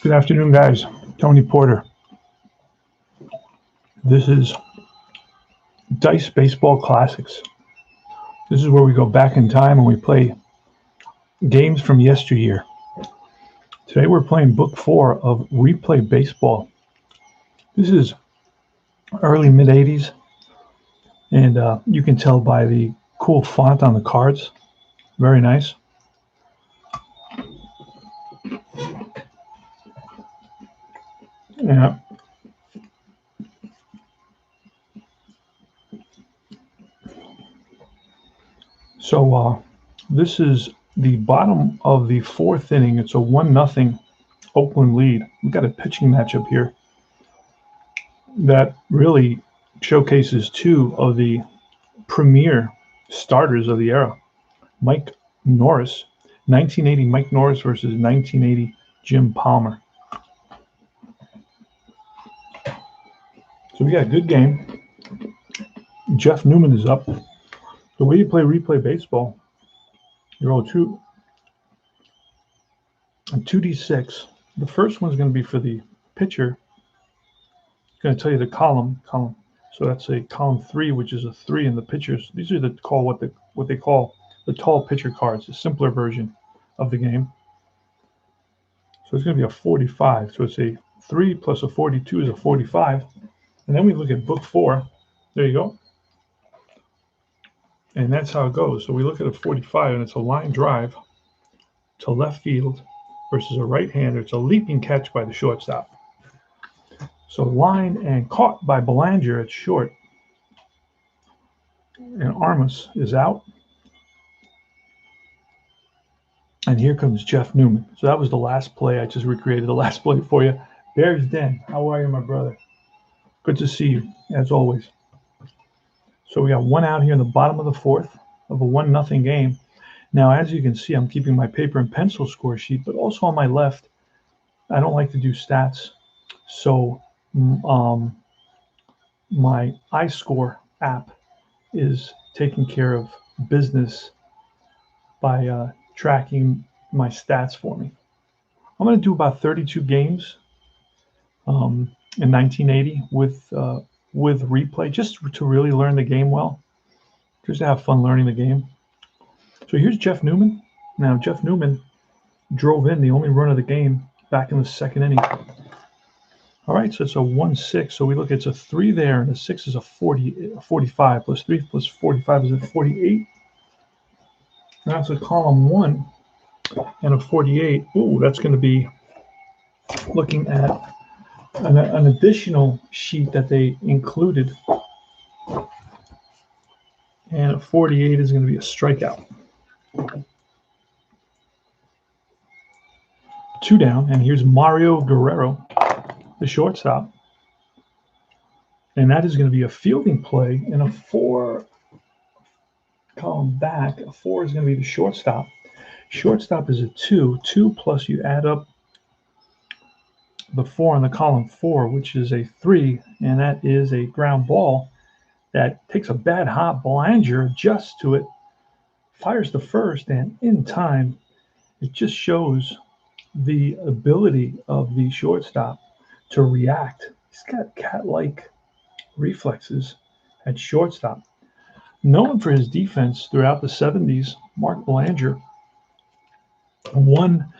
Good afternoon, guys. Tony Porter. This is Dice Baseball Classics. This is where we go back in time and we play games from yesteryear. Today we're playing Book 4 of Replay Baseball. This is early mid-'80s, and you can tell by the cool font on the cards. Very nice. Yeah. So this is the bottom of the fourth inning. It's a 1-0 Oakland lead. We've got a pitching matchup here that really showcases two of the premier starters of the era. Mike Norris, 1980 Mike Norris versus 1980 Jim Palmer. So we got a good game. Jeff Newman is up. The way you play replay baseball, you roll a 2d6. The first one's going to be for the pitcher. It's going to tell you the column. So that's a column 3, which is a 3 in the pitchers. These are what they call the tall pitcher cards, a simpler version of the game. So it's going to be a 45. So it's a 3 plus a 42 is a 45. And then we look at Book 4. There you go. And that's how it goes. So we look at a 45, and it's a line drive to left field versus a right-hander. It's a leaping catch by the shortstop. So line and caught by Belanger at short. And Armas is out. And here comes Jeff Newman. So that was the last play. I just recreated the last play for you. Bears Den, how are you, my brother? Good to see you, as always. So we got one out here in the bottom of the fourth of a 1-0 game. Now, as you can see, I'm keeping my paper and pencil score sheet, but also on my left, I don't like to do stats. So my iScore app is taking care of business by tracking my stats for me. I'm going to do about 32 games in 1980 with replay, just to really learn the game well, just to have fun learning the game. So here's Jeff Newman. Now, Jeff Newman drove in the only run of the game back in the second inning. All right, so it's a 1-6. So we look, it's a 3 there, and a 6 is a 45. Plus 3 plus 45 is a 48. Now it's a column 1 and a 48. Ooh, that's going to be looking at an additional sheet that they included. And a 48 is going to be a strikeout. 2 down, and here's Mario Guerrero, the shortstop. And that is going to be a fielding play, and a 4 column back. A 4 is going to be the shortstop. Shortstop is a 2. 2 plus you add up the 4 in the column 4, which is a 3, and that is a ground ball that takes a bad hop. Belanger adjusts to it, fires the first, and in time, it just shows the ability of the shortstop to react. He's got cat-like reflexes at shortstop. Known for his defense throughout the 70s, Mark Belanger won,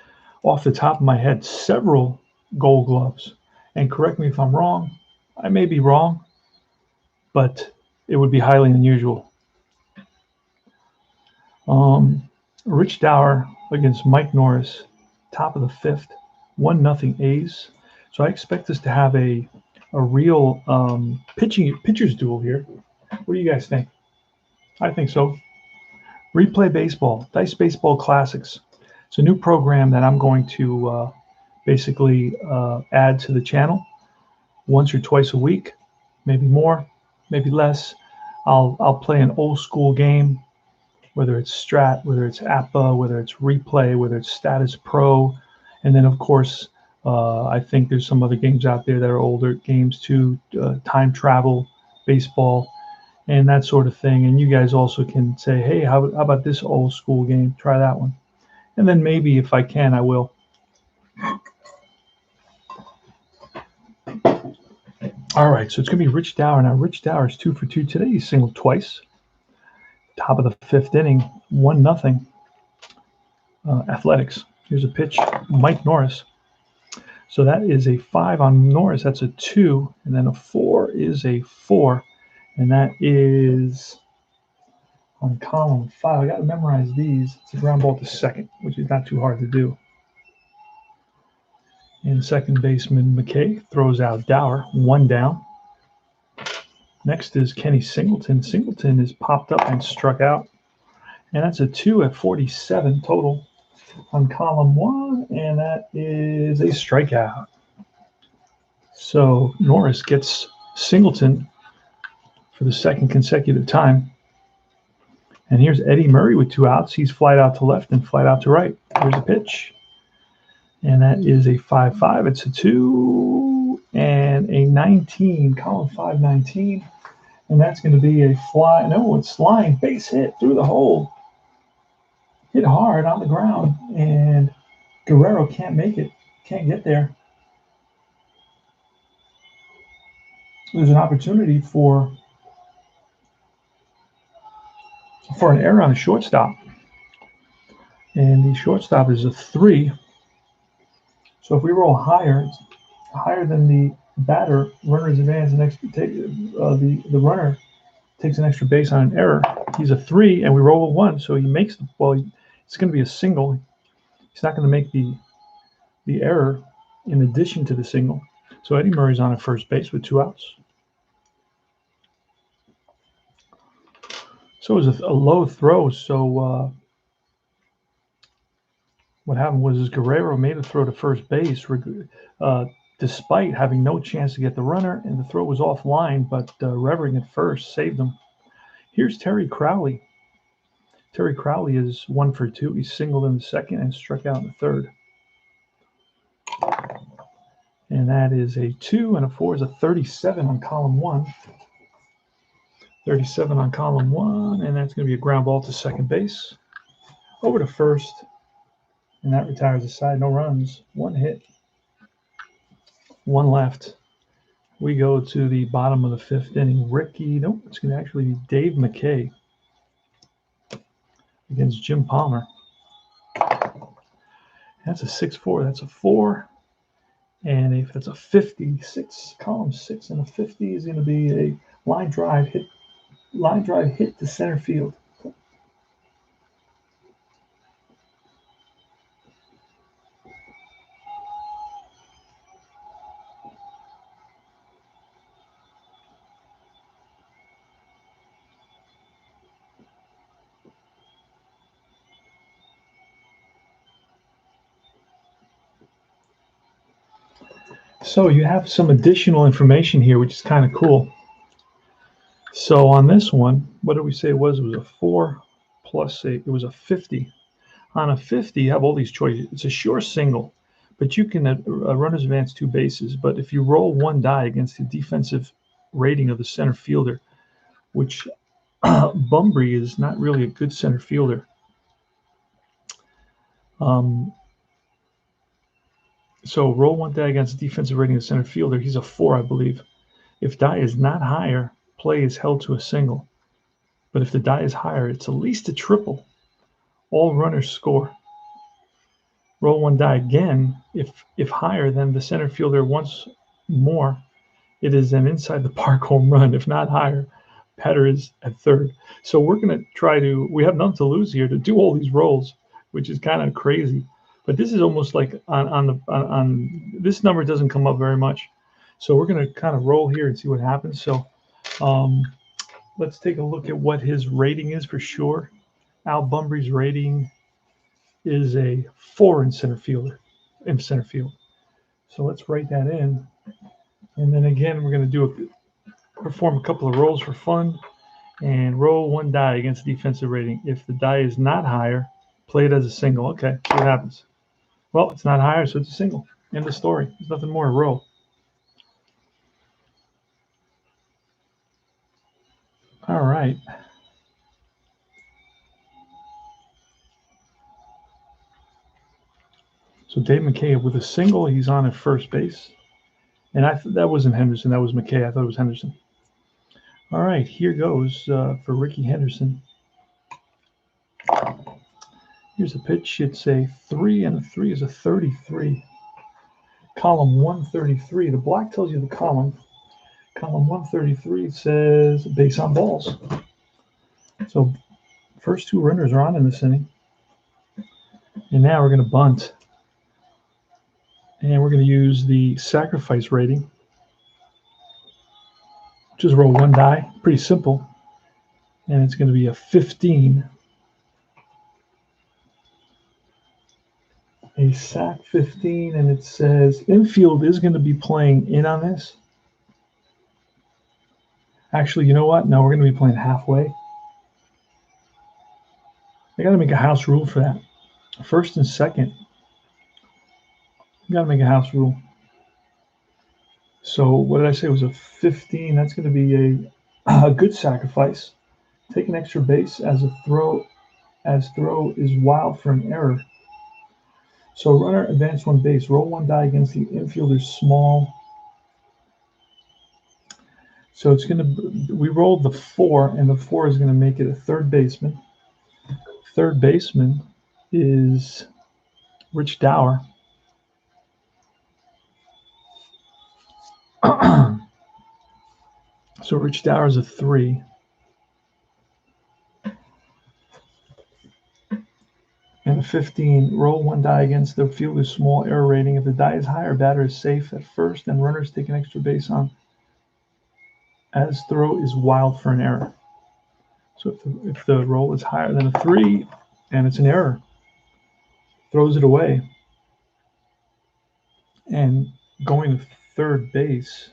off the top of my head, several Gold Gloves. And correct me if I'm wrong. I may be wrong, but it would be highly unusual. Rich Dower against Mike Norris, top of the fifth, 1-0 A's. So I expect us to have a real pitchers duel here. What do you guys think? I think so. Replay Baseball, Dice Baseball Classics. It's a new program that I'm going to basically add to the channel once or twice a week, maybe more, maybe less. I'll play an old school game, whether it's Strat, whether it's APBA, whether it's Replay, whether it's Status Pro, and then of course I think there's some other games out there that are older games too, time travel, baseball, and that sort of thing. And you guys also can say, hey, how about this old school game? Try that one. And then maybe if I can, I will. All right, so it's going to be Rich Dower. Now, Rich Dower is 2 for 2 today. He singled twice. Top of the fifth inning, 1-0 Athletics. Here's a pitch, Mike Norris. So that is a 5 on Norris. That's a 2. And then a 4 is a 4. And that is on column 5. I got to memorize these. It's a ground ball to second, which is not too hard to do. And second baseman McKay throws out Dower, 1 down. Next is Kenny Singleton. Singleton is popped up and struck out. And that's a 2 at 47 total on column 1. And that is a strikeout. So Norris gets Singleton for the second consecutive time. And here's Eddie Murray with 2 outs. He's flied out to left and flied out to right. Here's a pitch. And that is a 5-5. It's a 2 and a 19, column 5, 19. And that's going to be a fly. No, it's line, base hit through the hole. Hit hard on the ground. And Guerrero can't make it, can't get there. There's an opportunity for an error on the shortstop. And the shortstop is a 3. So if we roll higher, it's higher than the batter, runner's advance, the runner takes an extra base on an error. He's a 3, and we roll a 1, so he makes the well. It's going to be a single. He's not going to make the error in addition to the single. So Eddie Murray's on at first base with 2 outs. So it was a low throw. So what happened was Guerrero made a throw to first base, despite having no chance to get the runner, and the throw was offline, but Revering at first saved him. Here's Terry Crowley. Terry Crowley is 1 for 2. He singled in the second and struck out in the third. And that is a 2, and a 4 is a 37 on column 1. 37 on column 1, and that's going to be a ground ball to second base. Over to first. And that retires the side. No runs. 1 hit. 1 left. We go to the bottom of the 5th inning. It's going to actually be Dave McKay against Jim Palmer. That's a 6-4. That's a 4. And if it's a 56, column 6 and a 50 is going to be a line drive hit to center field. So you have some additional information here, which is kind of cool. So on this one, what did we say it was? It was a 4 plus 8. It was a 50. On a 50, you have all these choices. It's a sure single, but you can runners advance 2 bases. But if you roll 1 die against the defensive rating of the center fielder, which Bumbry is not really a good center fielder. So roll 1 die against the defensive rating of the center fielder. He's a 4, I believe. If die is not higher, play is held to a single. But if the die is higher, it's at least a triple. All runners score. Roll 1 die again. If higher than the center fielder once more, it is an inside the park home run. If not higher, batter is at third. So we're going to try to, we have nothing to lose here to do all these rolls, which is kind of crazy. But this is almost like on this number doesn't come up very much. So we're going to kind of roll here and see what happens. So um, let's take a look at what his rating is for sure. Al Bunbury's rating is a 4 in center field. So let's write that in. And then again, we're going to perform a couple of rolls for fun and roll one die against defensive rating. If the die is not higher, play it as a single. Okay, see what happens. Well, it's not higher, so it's a single. End of story. There's nothing more to roll. All right. So Dave McKay with a single. He's on at first base. And that wasn't Henderson. That was McKay. I thought it was Henderson. All right, here goes for Ricky Henderson. Here's a pitch. It's a 3, and a 3 is a 33. Column 133. The black tells you the column. Column 133 says base on balls. So first 2 runners are on in this inning. And now we're going to bunt. And we're going to use the sacrifice rating. Just roll one die. Pretty simple. And it's going to be a 15. A sac 15, and it says infield is going to be playing in on this. Actually, you know what? No, we're going to be playing halfway. I got to make a house rule for that. First and second. You got to make a house rule. So what did I say? It was a 15. That's going to be a good sacrifice. Take an extra base as a throw. As throw is wild for an error. So runner advance one base. Roll one die against the infielder's small. So it's going to. We rolled the 4, and the 4 is going to make it a third baseman. Third baseman is Rich Dower. So Rich Dower is a 3. And a 15, roll one die against the fielder's small error rating. If the die is higher, batter is safe at first, and runners take an extra base on. As throw is wild for an error. So if the roll is higher than a 3 and it's an error, throws it away. And going to third base.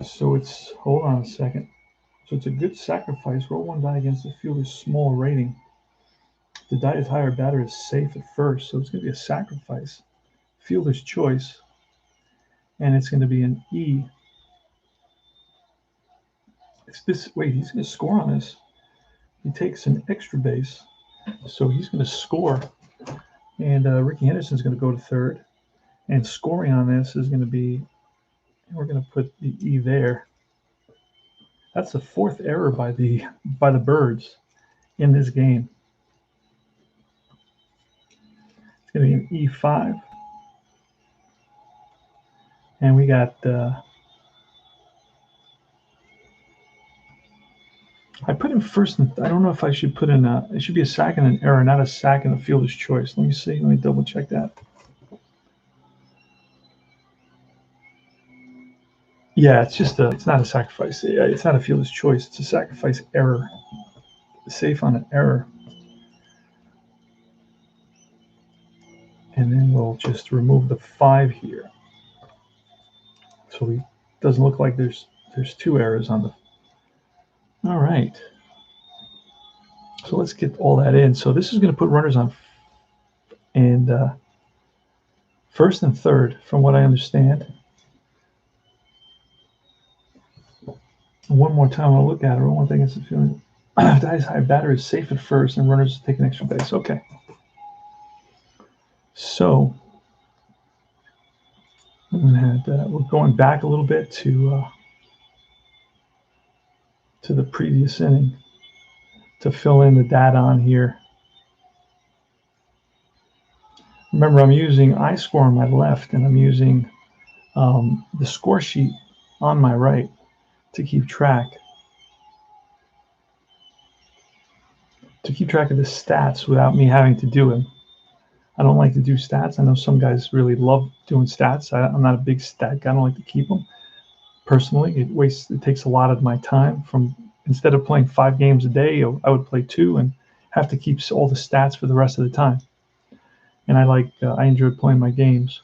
So it's, hold on a second. So it's a good sacrifice. Roll one die against the fielder's small rating. If the die is higher, batter is safe at first. So it's going to be a sacrifice. Fielder's choice. And it's going to be an E. It's this. Wait, he's going to score on this. He takes an extra base. So he's going to score. And Ricky Henderson's going to go to third. And scoring on this is going to be, we're going to put the E there. That's the 4th error by the Birds in this game. It's going to be an E5. And we got I put in first, and I don't know if I should put in it should be a sack and an error, not a sack and a fielder's choice. Let me see. Let me double check that. Yeah, it's not a sacrifice. Yeah, it's not a fielder's choice. It's a sacrifice error. Safe on an error. And then we'll just remove the 5 here. So it doesn't look like there's 2 errors on the. All right. So let's get all that in. So this is going to put runners on and first and third, from what I understand. One more time, I'll look at it. One thing is the feeling. Dies high, batter is safe at first, and runners take an extra base. Okay. So we're going back a little bit to the previous inning to fill in the data on here. Remember, I'm using iScore on my left, and I'm using the score sheet on my right to keep track of the stats without me having to do them. I don't like to do stats. I know some guys really love doing stats. I'm not a big stat guy. I don't like to keep them. Personally, it takes a lot of my time. From instead of playing 5 games a day, I would play 2 and have to keep all the stats for the rest of the time. And I enjoy playing my games.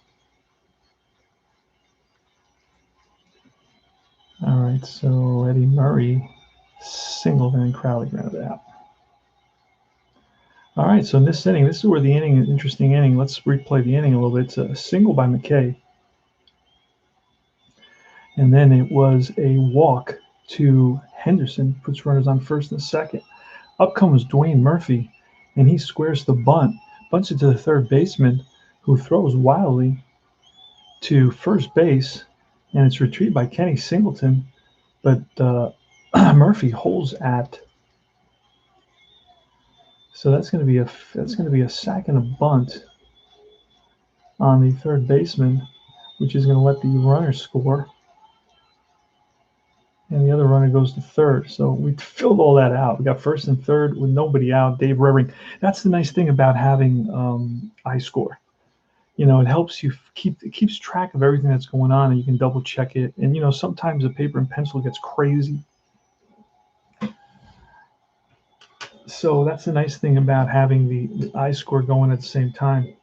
All right, so Eddie Murray singled and Crowley grounded out. All right, so in this inning, this is where the inning, interesting inning. Let's replay the inning a little bit. It's a single by McKay. And then it was a walk to Henderson, puts runners on first and second. Up comes Dwayne Murphy, and he squares the bunt, bunts it to the third baseman, who throws wildly to first base, and it's retrieved by Kenny Singleton. But Murphy holds at. So that's going to be a sack and a bunt on the third baseman, which is going to let the runner score. And the other runner goes to third. So we filled all that out. We got first and third with nobody out. Dave Revering. That's the nice thing about having iScore. You know, it helps you it keeps track of everything that's going on, and you can double check it. And you know, sometimes the paper and pencil gets crazy. So that's the nice thing about having the iScore going at the same time.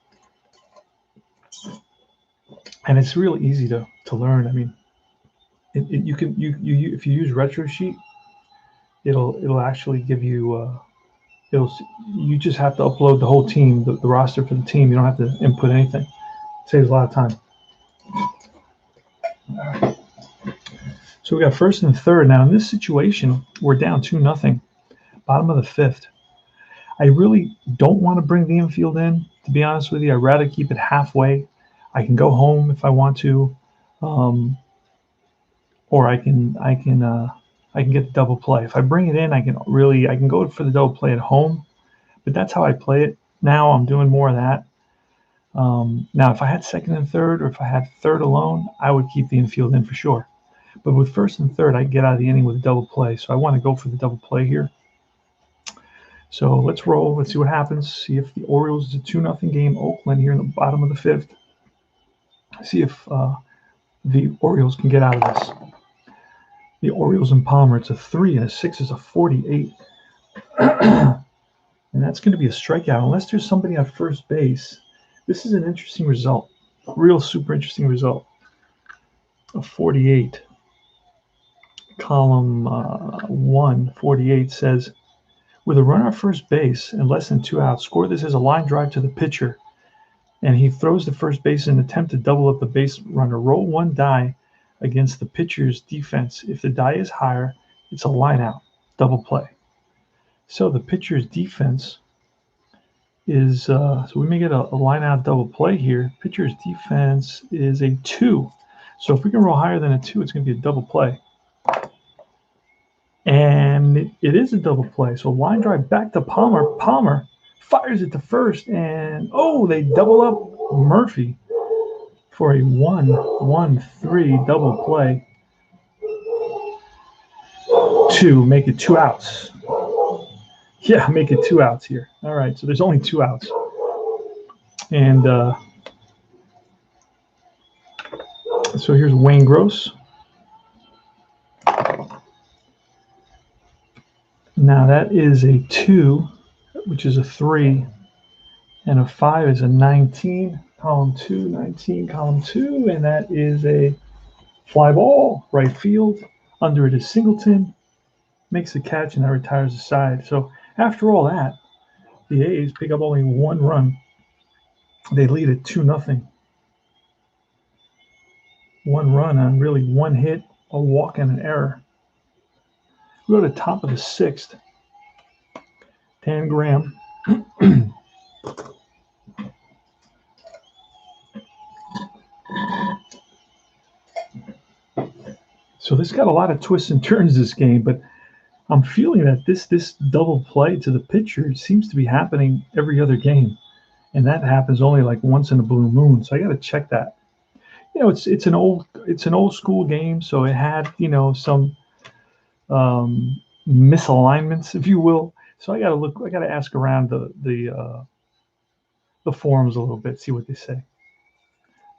And it's really easy to learn. I mean, you if you use RetroSheet, it'll actually give you you just have to upload the whole team, the roster for the team. You don't have to input anything. It saves a lot of time. All right. So we got first and third. Now in this situation, we're down 2-0, bottom of the fifth. I really don't want to bring the infield in, to be honest with you. I'd rather keep it halfway. I can go home if I want to, or I can get the double play. If I bring it in, I can go for the double play at home, but that's how I play it. Now I'm doing more of that. Now, if I had second and third, or if I had third alone, I would keep the infield in for sure. But with first and third, I get out of the inning with a double play. So I want to go for the double play here. So let's roll. Let's see what happens. See if the Orioles is a 2-0 game. Oakland here in the bottom of the fifth. See if the Orioles can get out of this. The Orioles and Palmer, it's a 3, and a 6 is a 48. And that's going to be a strikeout unless there's somebody on first base. This is an interesting result. Real super interesting result. A 48. Column 1, 48 says, with a runner at first base and less than 2 outs, score this as a line drive to the pitcher. And he throws the first base in an attempt to double up the base runner. Roll 1 die against the pitcher's defense. If the die is higher, it's a line out, double play. So the pitcher's defense is, so we may get a line out double play here. Pitcher's defense is a 2. So if we can roll higher than a 2, it's going to be a double play. And it is a double play. So line drive back to Palmer. Palmer fires it to first, and they double up Murphy for a 1-1-3 double play to make it 2 outs. Yeah, make it 2 outs here. All right, so there's only 2 outs. And so here's Wayne Gross. Now that is a 2, which is a 3, and a 5 is a 19. Column 2, 19, column 2, and that is a fly ball, right field. Under it is Singleton, makes the catch, and that retires the side. So after all that, the A's pick up only 1 run. They lead at 2-0. 1 run on really 1 hit, a walk, and an error. We go to the top of the 6th. Dan Graham. So this got a lot of twists and turns, this game, but I'm feeling that this double play to the pitcher seems to be happening every other game, and that happens only like once in a blue moon. So I got to check that. you know, it's an old school game, so it had, you know, some misalignments, if you will. So I got to ask around the forums a little bit, see what they say.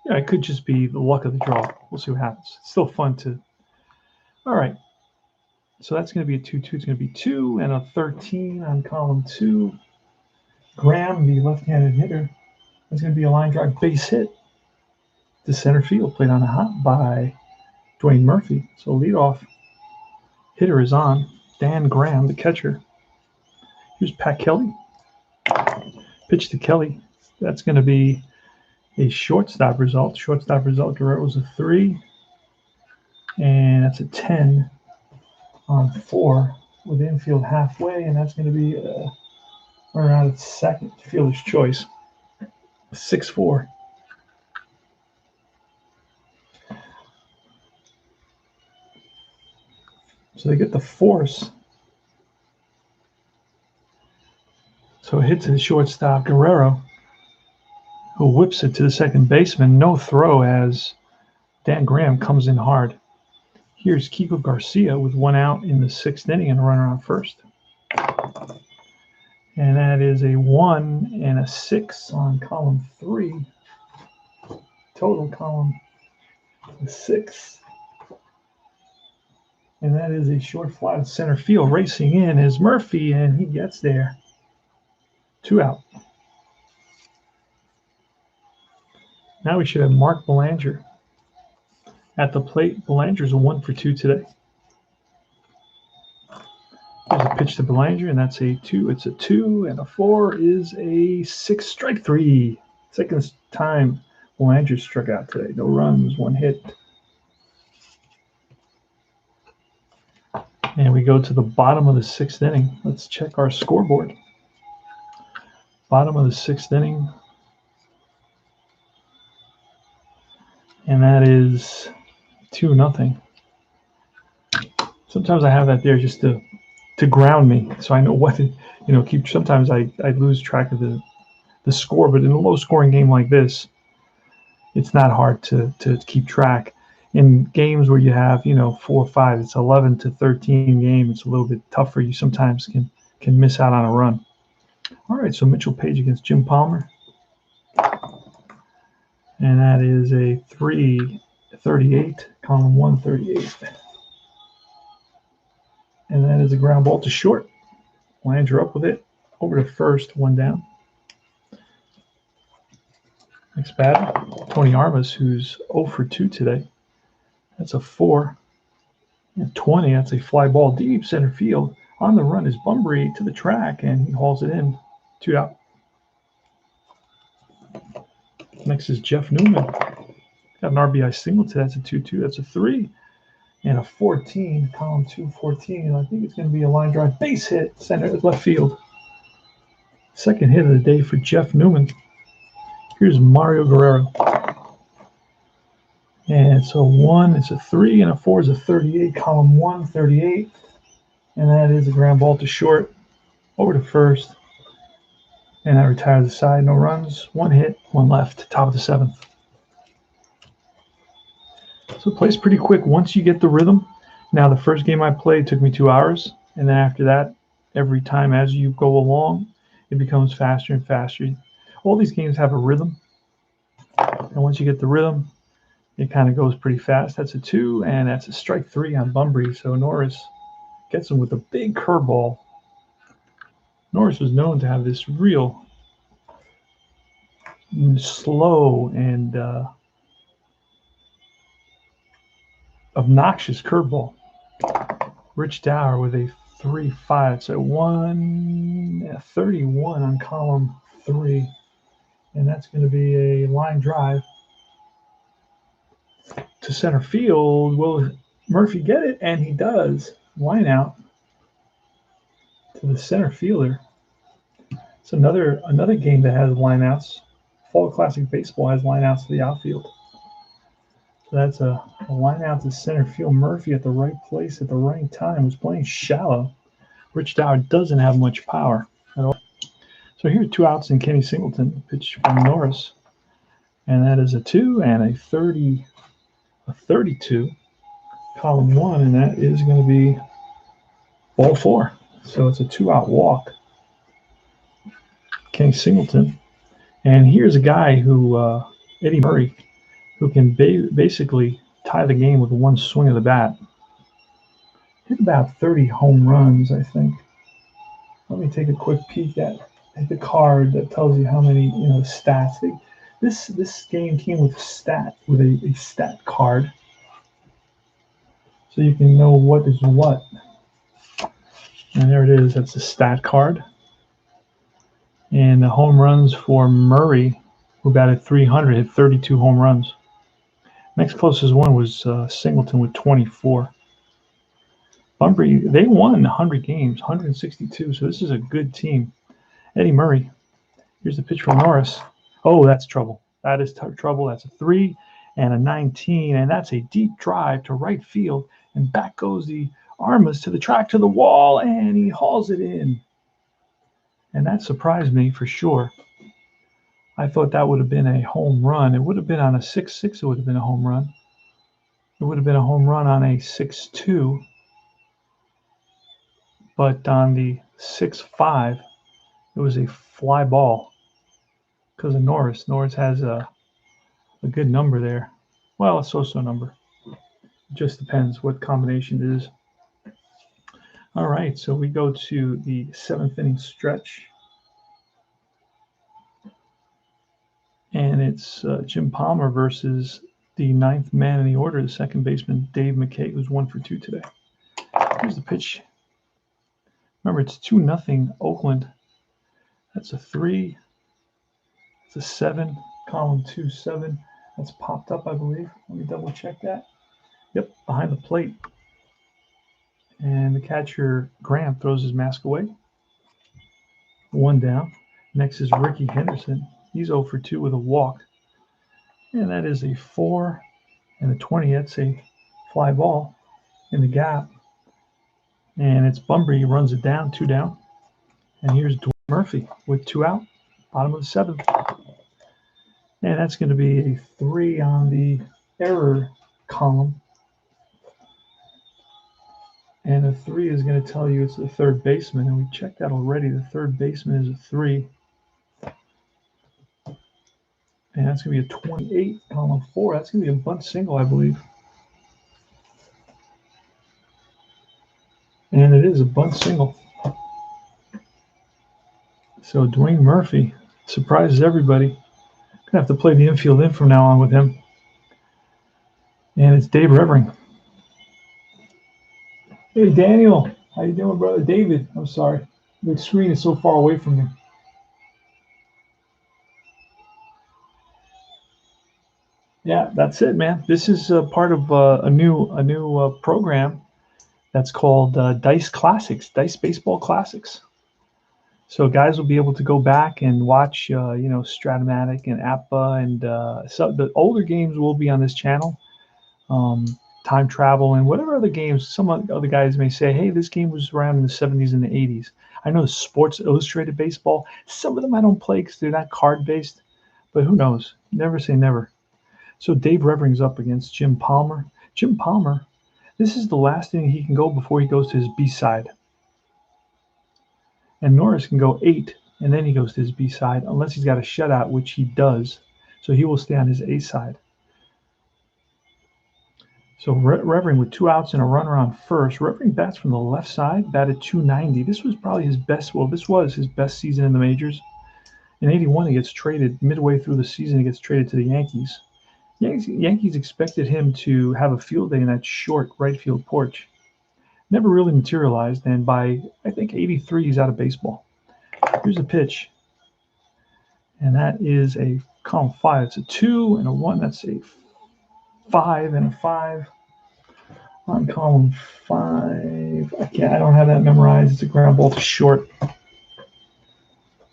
Yeah, it could just be the luck of the draw. We'll see what happens. It's still fun to. All right. So that's going to be a 2-2. It's going to be 2 and a 13 on column 2. Graham, the left-handed hitter, that's going to be a line drive base hit to center field, played on a hop by Dwayne Murphy. So leadoff hitter is on. Dan Graham, the catcher. Here's Pat Kelly. Pitch to Kelly. That's going to be a shortstop result. Shortstop result, Guerrero's a 3. And that's a 10 on 4 with infield halfway. And that's going to be around its second, fielder's choice. 6-4. So they get the force. So a hit to the shortstop, Guerrero, who whips it to the second baseman. No throw as Dan Graham comes in hard. Here's Kiko Garcia with 1 out in the 6th inning and a runner on first. And that is a 1 and a 6 on column 3. Total column 6. And that is a short fly to center field. Racing in is Murphy, and he gets there. 2 out. Now we should have Mark Belanger at the plate. Belanger's a 1-for-2 today. There's a pitch to Belanger, and that's a 2. It's a 2, and a 4 is a 6. Strike 3. Second time Belanger struck out today. No runs, 1 hit. And we go to the bottom of the 6th inning. Let's check our scoreboard. Bottom of the 6th inning. And that is 2-0. Sometimes I have that there just to ground me, so I know what to, keep. Sometimes I lose track of the score, but in a low-scoring game like this, it's not hard to keep track. In games where you have 4 or 5, it's 11-13 game. It's a little bit tougher. You sometimes can miss out on a run. All right, so Mitchell Page against Jim Palmer, and that is a 3-38, column 138. And that is a ground ball to short. Belanger up with it. Over to first, 1 down. Next batter, Tony Armas, who's 0-for-2 today. That's a 4. And 20, that's a fly ball deep center field. On the run is Bunbury to the track, and he hauls it in. 2 out. Next is Jeff Newman. Got an RBI single today. That's a 2-2. That's a 3. And a 14, column 2-14. I think it's going to be a line drive base hit, center left field. Second hit of the day for Jeff Newman. Here's Mario Guerrero. And it's a 1, it's a 3, and a 4 is a 38, column 138. And that is a ground ball to short, over to first. And that retires the side, no runs, 1 hit, 1 left, top of the 7th. So it plays pretty quick once you get the rhythm. Now, the first game I played took me 2 hours. And then after that, every time as you go along, it becomes faster and faster. All these games have a rhythm. And once you get the rhythm, it kind of goes pretty fast. That's a 2, and that's a strike 3 on Bunbury. So Norris gets him with a big curveball. Norris was known to have this real slow and obnoxious curveball. Rich Dower with a 3-5. It's a 31 on column 3. And that's going to be a line drive to center field. Will Murphy get it? And he does. Line out to the center fielder. It's another game that has lineouts. Fall Classic Baseball has lineouts to the outfield. So that's a line out to center field. Murphy at the right place at the right time. Was playing shallow. Rich Dower doesn't have much power at all. So here are 2 outs in Kenny Singleton, pitch from Norris. And that is a 2 and a 32, column 1, and that is going to be ball 4. So it's a 2-out walk. Kenny Singleton. And here's a guy who, Eddie Murray, who can basically tie the game with one swing of the bat. Hit about 30 home runs, I think. Let me take a quick peek at the card that tells you how many, stats. This game came with a stat card, so you can know what is what. And there it is. That's the stat card. And the home runs for Murray, who batted 300, hit 32 home runs. Next closest one was Singleton with 24. Bunbury, they won 100 games, 162, so this is a good team. Eddie Murray, here's the pitch from Norris. Oh, that's trouble. That is trouble. That's a 3 and a 19, and that's a deep drive to right field, and back goes the Armas to the track, to the wall, and he hauls it in. And that surprised me for sure. I thought that would have been a home run. It would have been on a 6-6, it would have been a home run. It would have been a home run on a 6-2. But on the 6-5, it was a fly ball because of Norris. Norris has a good number there. Well, a so-so number. It just depends what combination it is. All right, so we go to the 7th inning stretch. And it's Jim Palmer versus the 9th man in the order, the second baseman, Dave McKay, who's 1 for 2 today. Here's the pitch. Remember, it's 2-0 Oakland. That's a 3. It's a 7, column 2, 7. That's popped up, I believe. Let me double check that. Yep, behind the plate. And the catcher, Graham, throws his mask away. 1 down. Next is Ricky Henderson. He's 0 for 2 with a walk. And that is a 4 and a 20. That's a fly ball in the gap. And it's Bunbury. He runs it down, 2 down. And here's Dwayne Murphy with 2 out, bottom of the 7th. And that's going to be a 3 on the error column. And a 3 is going to tell you it's the third baseman. And we checked that already. The third baseman is a 3. And that's going to be a 28, column 4. That's going to be a bunt single, I believe. And it is a bunt single. So Dwayne Murphy surprises everybody. Going to have to play the infield in from now on with him. And it's Dave Revering. Hey, Daniel. How you doing, brother? David, I'm sorry. The screen is so far away from me. Yeah, that's it, man. This is part of a new program that's called Dice Classics, Dice Baseball Classics. So guys will be able to go back and watch, Stratomatic and APBA, and so the older games will be on this channel. Time Travel and whatever other games. Some other guys may say, hey, this game was around in the 70s and the 80s. I know Sports Illustrated Baseball. Some of them I don't play because they're not card-based, but who knows? Never say never. So Dave Revering's up against Jim Palmer. Jim Palmer, this is the last inning he can go before he goes to his B-side. And Norris can go 8, and then he goes to his B-side, unless he's got a shutout, which he does. So he will stay on his A-side. So Revering with 2 outs and a runner on first. Revering bats from the left side, batted .290. This was probably his best, this was his best season in the majors. In '81, he gets traded. Midway through the season, he gets traded to the Yankees. Yankees expected him to have a field day in that short right field porch. Never really materialized, and by, I think, '83, he's out of baseball. Here's the pitch. And that is a column 5. It's a 2 and a 1. That's a 5 and a 5 on column 5. I don't have that memorized. It's a ground ball to short.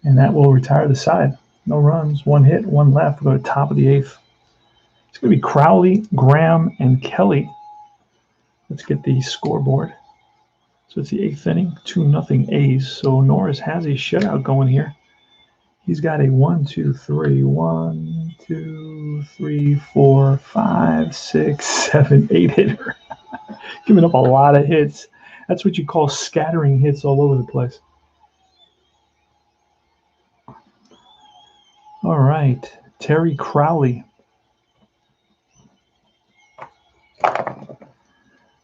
And that will retire the side. No runs, 1 hit, 1 left. We'll go to top of the 8th. It's going to be Crowley, Graham, and Kelly. Let's get the scoreboard. So it's the 8th inning, 2-0 A's. So Norris has a shutout going here. He's got a 1, 2, 3, 1, 2, 3, 4, 5, 6, 7, 8 hitter. Giving up a lot of hits. That's what you call scattering hits all over the place. All right, Terry Crowley.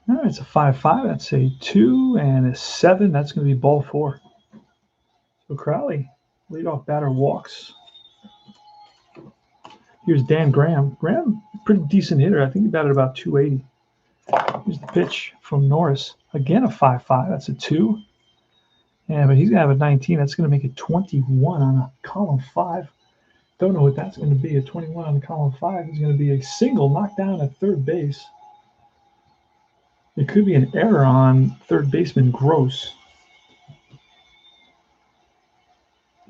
All right, it's a 5-5. That's a 2 and a 7. That's going to be ball 4. So Crowley, leadoff batter, walks. Here's Dan Graham. Graham, pretty decent hitter. I think he batted about 280. Here's the pitch from Norris. Again, a 5-5. That's a 2. Yeah, but he's going to have a 19. That's going to make it 21 on a column 5. Don't know what that's going to be. A 21 on column 5 is going to be a single knocked down at third base. It could be an error on third baseman Gross.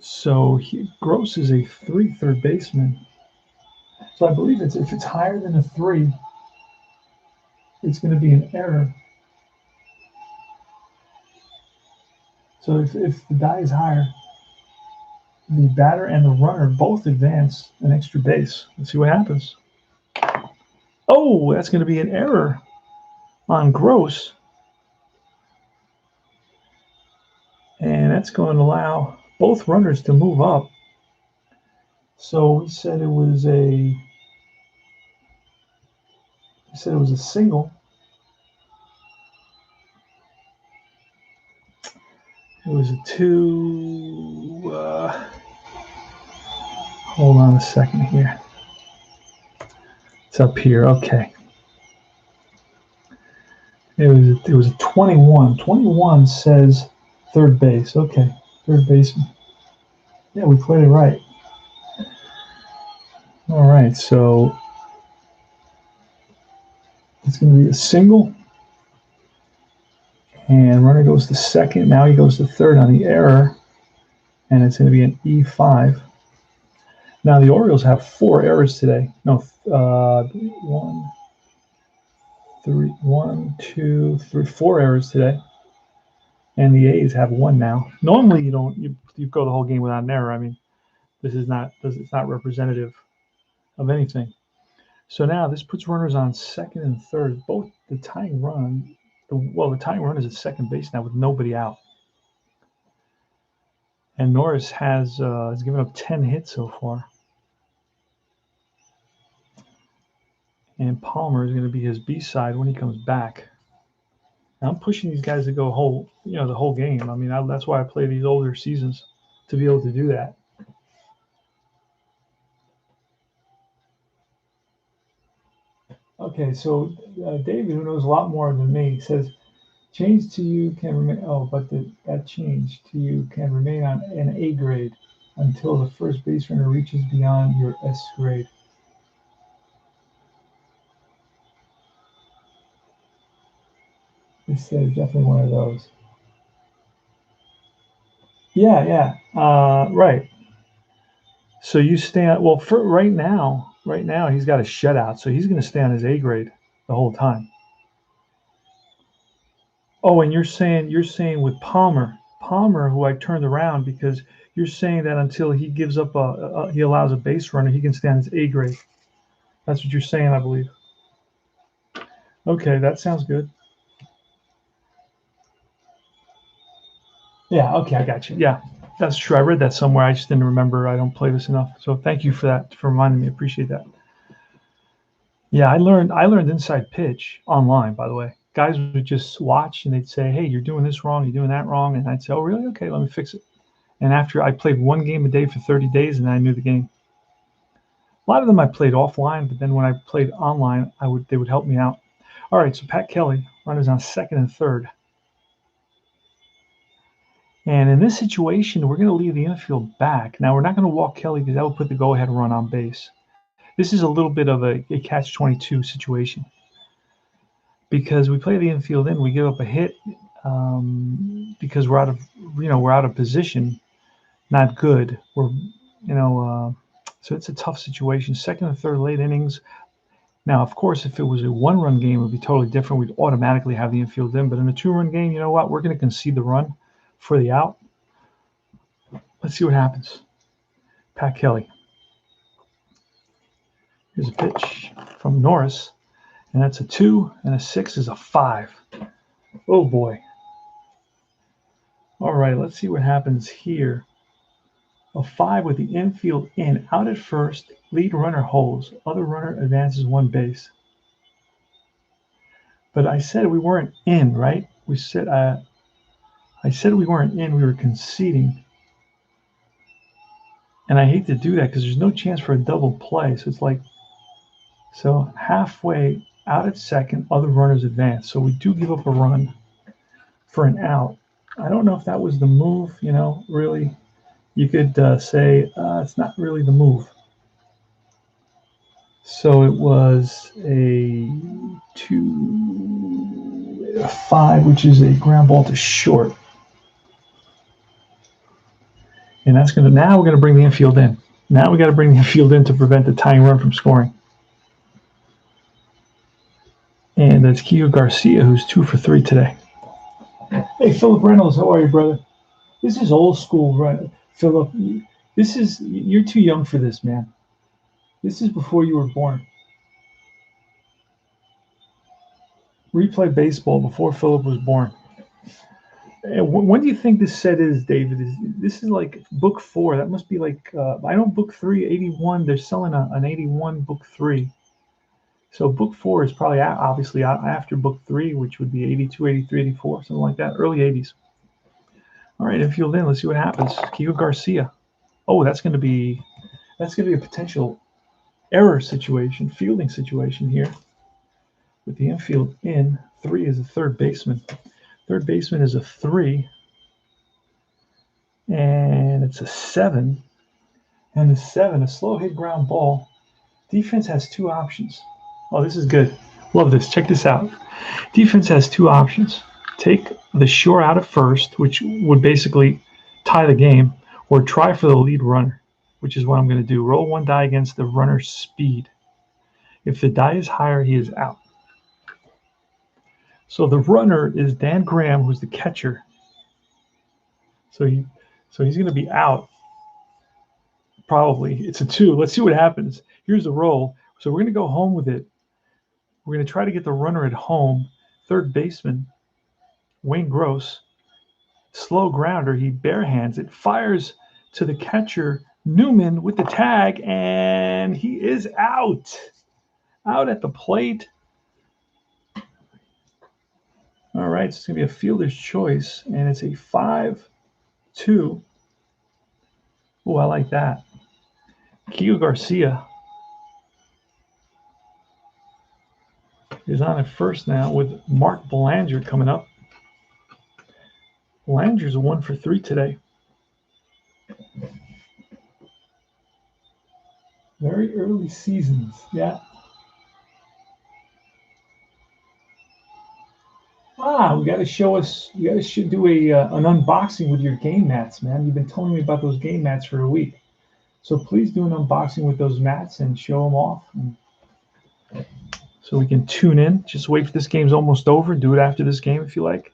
So Gross is a 3 third baseman. So I believe if it's higher than a 3, it's going to be an error. So if the die is higher, the batter and the runner both advance an extra base. Let's see what happens. Oh, that's going to be an error on Gross. And that's going to allow both runners to move up. So we said it was a single. It was a 2. Hold on a second here. It's up here. Okay. It was a 21. 21 says third base. Okay, third baseman. Yeah, we played it right. All right, so it's going to be a single. And runner goes to second. Now he goes to third on the error. And it's going to be an E5. Now the Orioles have 4 errors today. No, 4 errors today. And the A's have 1 now. Normally you go the whole game without an error. I mean, it's not representative of anything. So now this puts runners on second and third. Both the tying run, the tying run is at second base now with nobody out. And Norris has given up 10 hits so far. And Palmer is going to be his B-side when he comes back. And I'm pushing these guys to go the whole game. I mean, that's why I play these older seasons, to be able to do that. Okay, so David, who knows a lot more than me, says, change to you can remain. Oh, but that change to you can remain on an A grade until the first base runner reaches beyond your S grade. This is definitely one of those. Yeah, right. So you stand, well, for right now, he's got a shutout, so he's going to stay on his A grade the whole time. Oh, and you're saying with Palmer, who I turned around, because you're saying that until he gives up he allows a base runner, he can stay on his A grade. That's what you're saying, I believe. Okay, that sounds good. Yeah, okay, I got you. Yeah, that's true. I read that somewhere. I just didn't remember. I don't play this enough. So thank you for that, for reminding me. Appreciate that. Yeah, I learned inside pitch online, by the way. Guys would just watch and they'd say, hey, you're doing this wrong, you're doing that wrong. And I'd say, oh, really? Okay, let me fix it. And after I played 1 game a day for 30 days, and I knew the game. A lot of them I played offline, but then when I played online, they would help me out. All right, so Pat Kelly, runners on second and third. And in this situation, we're going to leave the infield back. Now, we're not going to walk Kelly because that will put the go-ahead run on base. This is a little bit of a catch-22 situation. Because we play the infield in, we give up a hit because we're out of position. Not good. So it's a tough situation. Second and third late innings. Now, of course, if it was a 1-run game, it would be totally different. We'd automatically have the infield in. But in a 2-run game, you know what? We're going to concede the run for the out. Let's see what happens. Pat Kelly. Here's a pitch from Norris, and that's a 2, and a 6 is a 5. Oh boy. All right, let's see what happens here. A 5 with the infield in, out at first, lead runner holds, other runner advances 1 base. But I said we weren't in, right? We said I said we weren't in, we were conceding. And I hate to do that because there's no chance for a double play. So it's like, so halfway out at second, other runners advance. So we do give up a run for an out. I don't know if that was the move, really. You could say it's not really the move. So it was a 5, which is a ground ball to short. And that's now we're going to bring the infield in. Now we got to bring the infield in to prevent the tying run from scoring. And that's Kiko Garcia, who's 2 for 3 today. Hey, Philip Reynolds, how are you, brother? This is old school, right? Philip, you're too young for this, man. This is before you were born. Replay baseball before Philip was born. When do you think this set is, David? This is like book 4. That must be like, I know book 3, 81. They're selling an 81 book 3. So book 4 is probably obviously after book 3, which would be 82, 83, 84, something like that, early 80s. All right, infield in. Let's see what happens. Kiko Garcia. Oh, that's going to be a potential error situation, fielding situation here. With the infield in, 3 is a third baseman. Third baseman is a 3, and it's a 7. And the 7, a slow hit ground ball. Defense has 2 options. Oh, this is good. Love this. Check this out. Defense has 2 options. Take the short out at first, which would basically tie the game, or try for the lead runner, which is what I'm going to do. Roll 1 die against the runner's speed. If the die is higher, he is out. So the runner is Dan Graham, who's the catcher. So he's going to be out. Probably. It's a 2. Let's see what happens. Here's the roll. So we're going to go home with it. We're going to try to get the runner at home. Third baseman, Wayne Gross, slow grounder. He barehands it, fires to the catcher, Newman, with the tag, and he is out. Out at the plate. All right, so it's going to be a fielder's choice, and it's a 5-2. Oh, I like that. Kiko Garcia is on at first now with Mark Belanger coming up. Belanger's a 1 for 3 today. Very early seasons, yeah. We got to show us. You got to do an unboxing with your game mats, man. You've been telling me about those game mats for a week, so please do an unboxing with those mats and show them off, so we can tune in. Just wait for this game's almost over. Do it after this game if you like.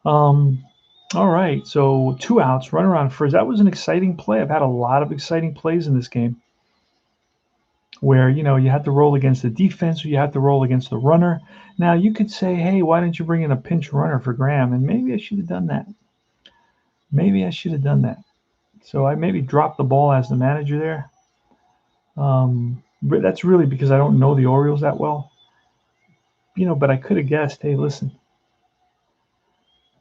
All right, so 2 outs, run around first. That was an exciting play. I've had a lot of exciting plays in this game, where you had to roll against the defense or you had to roll against the runner. Now you could say, hey, why didn't you bring in a pinch runner for Graham? And maybe I should have done that. So I maybe dropped the ball as the manager there. But that's really because I don't know the Orioles that well. But I could have guessed, hey, listen.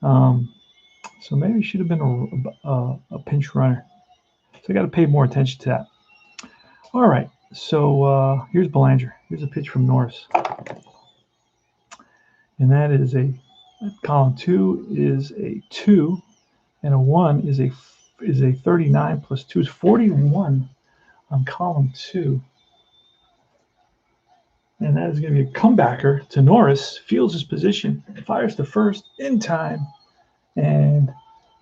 So maybe it should have been a pinch runner. So I got to pay more attention to that. All right. So here's Belanger. Here's a pitch from Norris. And that is column 2 is a 2, and a 1 is a 39 plus 2 is 41 on column 2. And that is going to be a comebacker to Norris. Fields his position, fires to first in time, and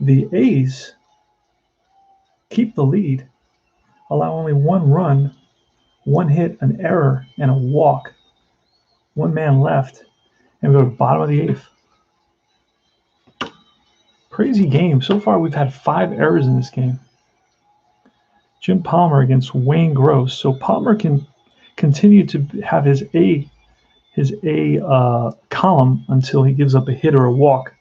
the A's keep the lead, allow only 1 run, 1 hit, an error, and a walk. 1 man left, and we go to the bottom of the 8th. Crazy game. So far, we've had 5 errors in this game. Jim Palmer against Wayne Gross. So Palmer can continue to have his A column until he gives up a hit or a walk,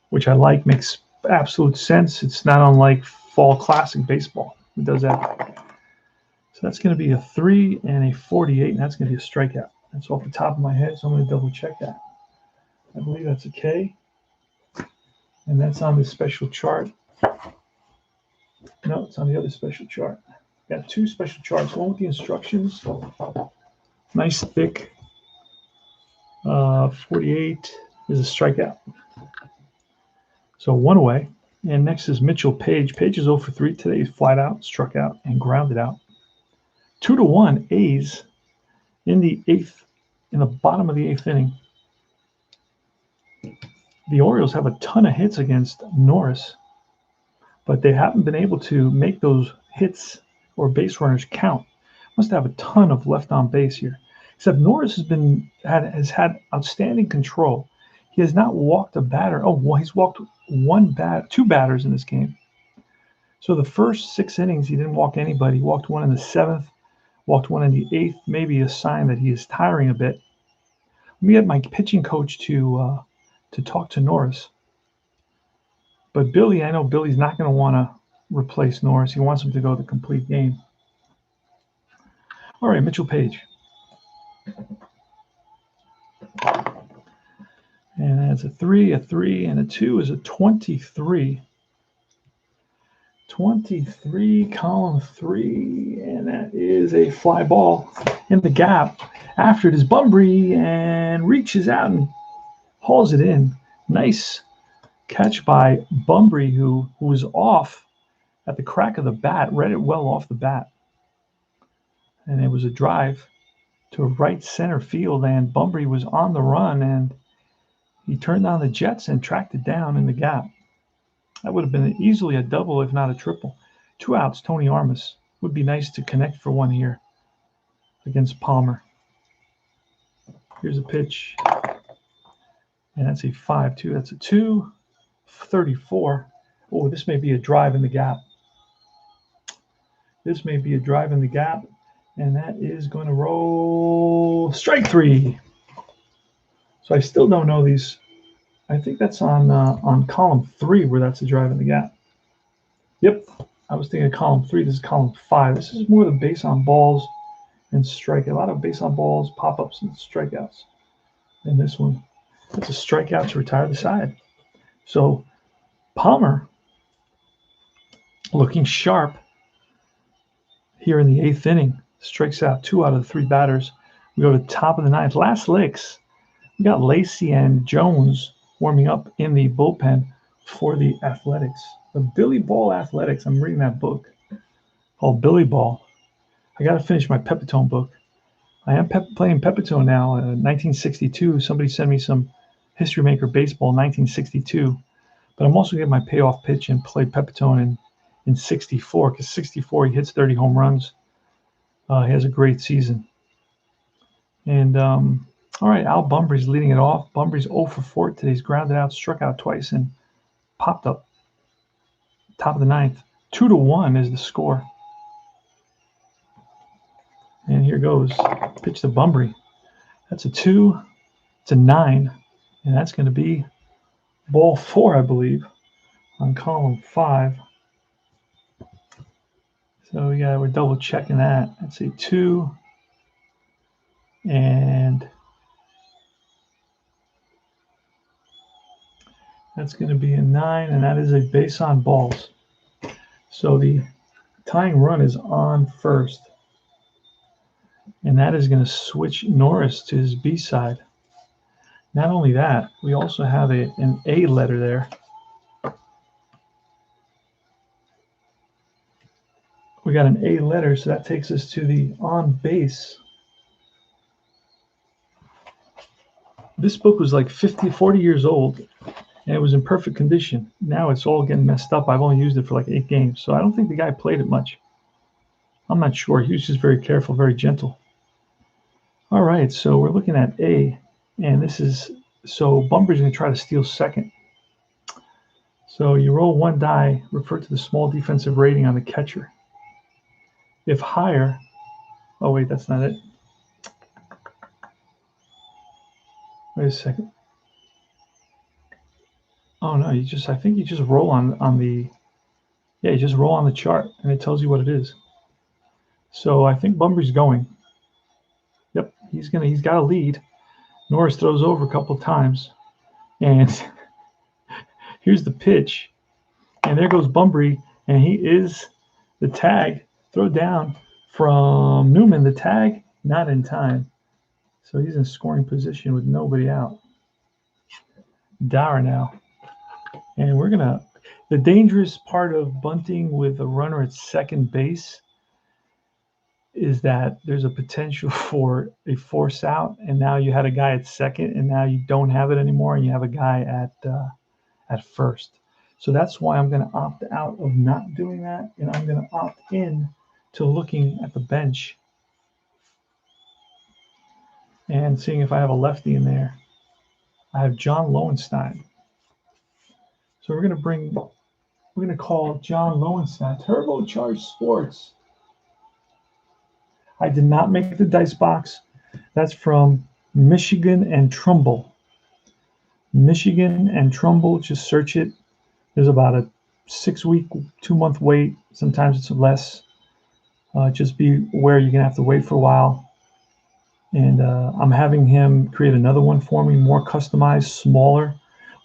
which I like. Makes absolute sense. It's not unlike fall classic baseball. It does that. So that's going to be a 3 and a 48, and that's going to be a strikeout. That's off the top of my head, so I'm going to double check that. I believe that's a K, and that's on this special chart. No, it's on the other special chart. Got two special charts, one with the instructions. Nice thick 48 is a strikeout. So one away. And next is Mitchell Page. Page is 0 for 3 today. He's flat out, struck out, and grounded out. 2-1 A's in the bottom of the eighth inning. The Orioles have a ton of hits against Norris, but they haven't been able to make those hits or base runners count. Must have a ton of left on base here. Except Norris has had outstanding control. He has not walked a batter. Oh, well, he's walked two batters in this game. So the first 6 innings, he didn't walk anybody. He walked one in the 7th, walked one in the 8th. Maybe a sign that he is tiring a bit. Let me get my pitching coach to talk to Norris. But Billy, I know Billy's not going to want to replace Norris. He wants him to go the complete game. All right, Mitchell Page. And that's a 3, and a 2 is a 23. 23, column 3, and that is a fly ball in the gap. After it is Bunbury and reaches out and hauls it in. Nice catch by Bunbury, who was off at the crack of the bat, read it well off the bat. And it was a drive to right center field, and Bunbury was on the run, and he turned on the jets and tracked it down in the gap. That would have been easily a double, if not a triple. 2 outs, Tony Armas. Would be nice to connect for one here against Palmer. Here's a pitch. And that's a 5-2. That's a 2-34. Oh, this may be a drive in the gap. This may be a drive in the gap. And that is going to roll strike 3. So I still don't know these. I think that's on column 3 where that's a drive in the gap. Yep, I was thinking of column 3. This is column 5. This is more the base on balls and strike. A lot of base on balls, pop-ups, and strikeouts. And this one, that's a strikeout to retire the side. So Palmer looking sharp here in the 8th inning. Strikes out 2 out of the 3 batters. We go to the top of the 9th. Last licks. We got Lacey and Jones warming up in the bullpen for the Athletics. The Billy Ball Athletics. I'm reading that book called Billy Ball. I got to finish my Pepitone book. I am playing Pepitone now. 1962. Somebody sent me some History Maker Baseball 1962. But I'm also getting my payoff pitch and play Pepitone in 64, because 64 he hits 30 home runs. He has a great season. And all right, Al Bunbury's leading it off. Bunbury's 0 for 4 today. He's grounded out, struck out twice, and popped up. Top of the 9th. 2-1 is the score. And here goes. Pitch to Bunbury. That's a 2. It's a 9. And that's going to be ball 4, I believe, on column 5. So we're double checking that. That's a 2. And that's going to be a 9, and that is a base on balls. So the tying run is on first. And that is going to switch Norris to his B side. Not only that, we also have an A letter there. We got an A letter, so that takes us to the on base. This book was like 40 years old, and it was in perfect condition. Now it's all getting messed up. I've only used it for like 8 games, so I don't think the guy played it much. I'm not sure. He was just very careful, very gentle. All right, so we're looking at A, and this is, so Bunbury's going to try to steal second. So you roll 1 die, refer to the small defensive rating on the catcher. If higher, Oh wait, that's not it. Wait a second. Oh no, I think you just roll on the, yeah, you just roll on the chart and it tells you what it is. So I think Bunbury's going. Yep, he's got a lead. Norris throws over a couple of times, and here's the pitch, and there goes Bunbury, and he is the tag. Throw down from Newman. The tag not in time, so he's in scoring position with nobody out. Dower now, and we're gonna. The dangerous part of bunting with a runner at second base is that there's a potential for a force out, and now you had a guy at second, and now you don't have it anymore, and you have a guy at first. So that's why I'm going to opt out of not doing that, and I'm going to opt in to looking at the bench and seeing if I have a lefty in there. I have John Lowenstein. So we're going to call John Lowenstein Turbocharged Sports. I did not make the dice box. That's from Michigan and Trumbull. Michigan and Trumbull, just search it. There's about a 6-week, 2-month wait. Sometimes it's less. Just be aware you're going to have to wait for a while. And I'm having him create another one for me, more customized, smaller,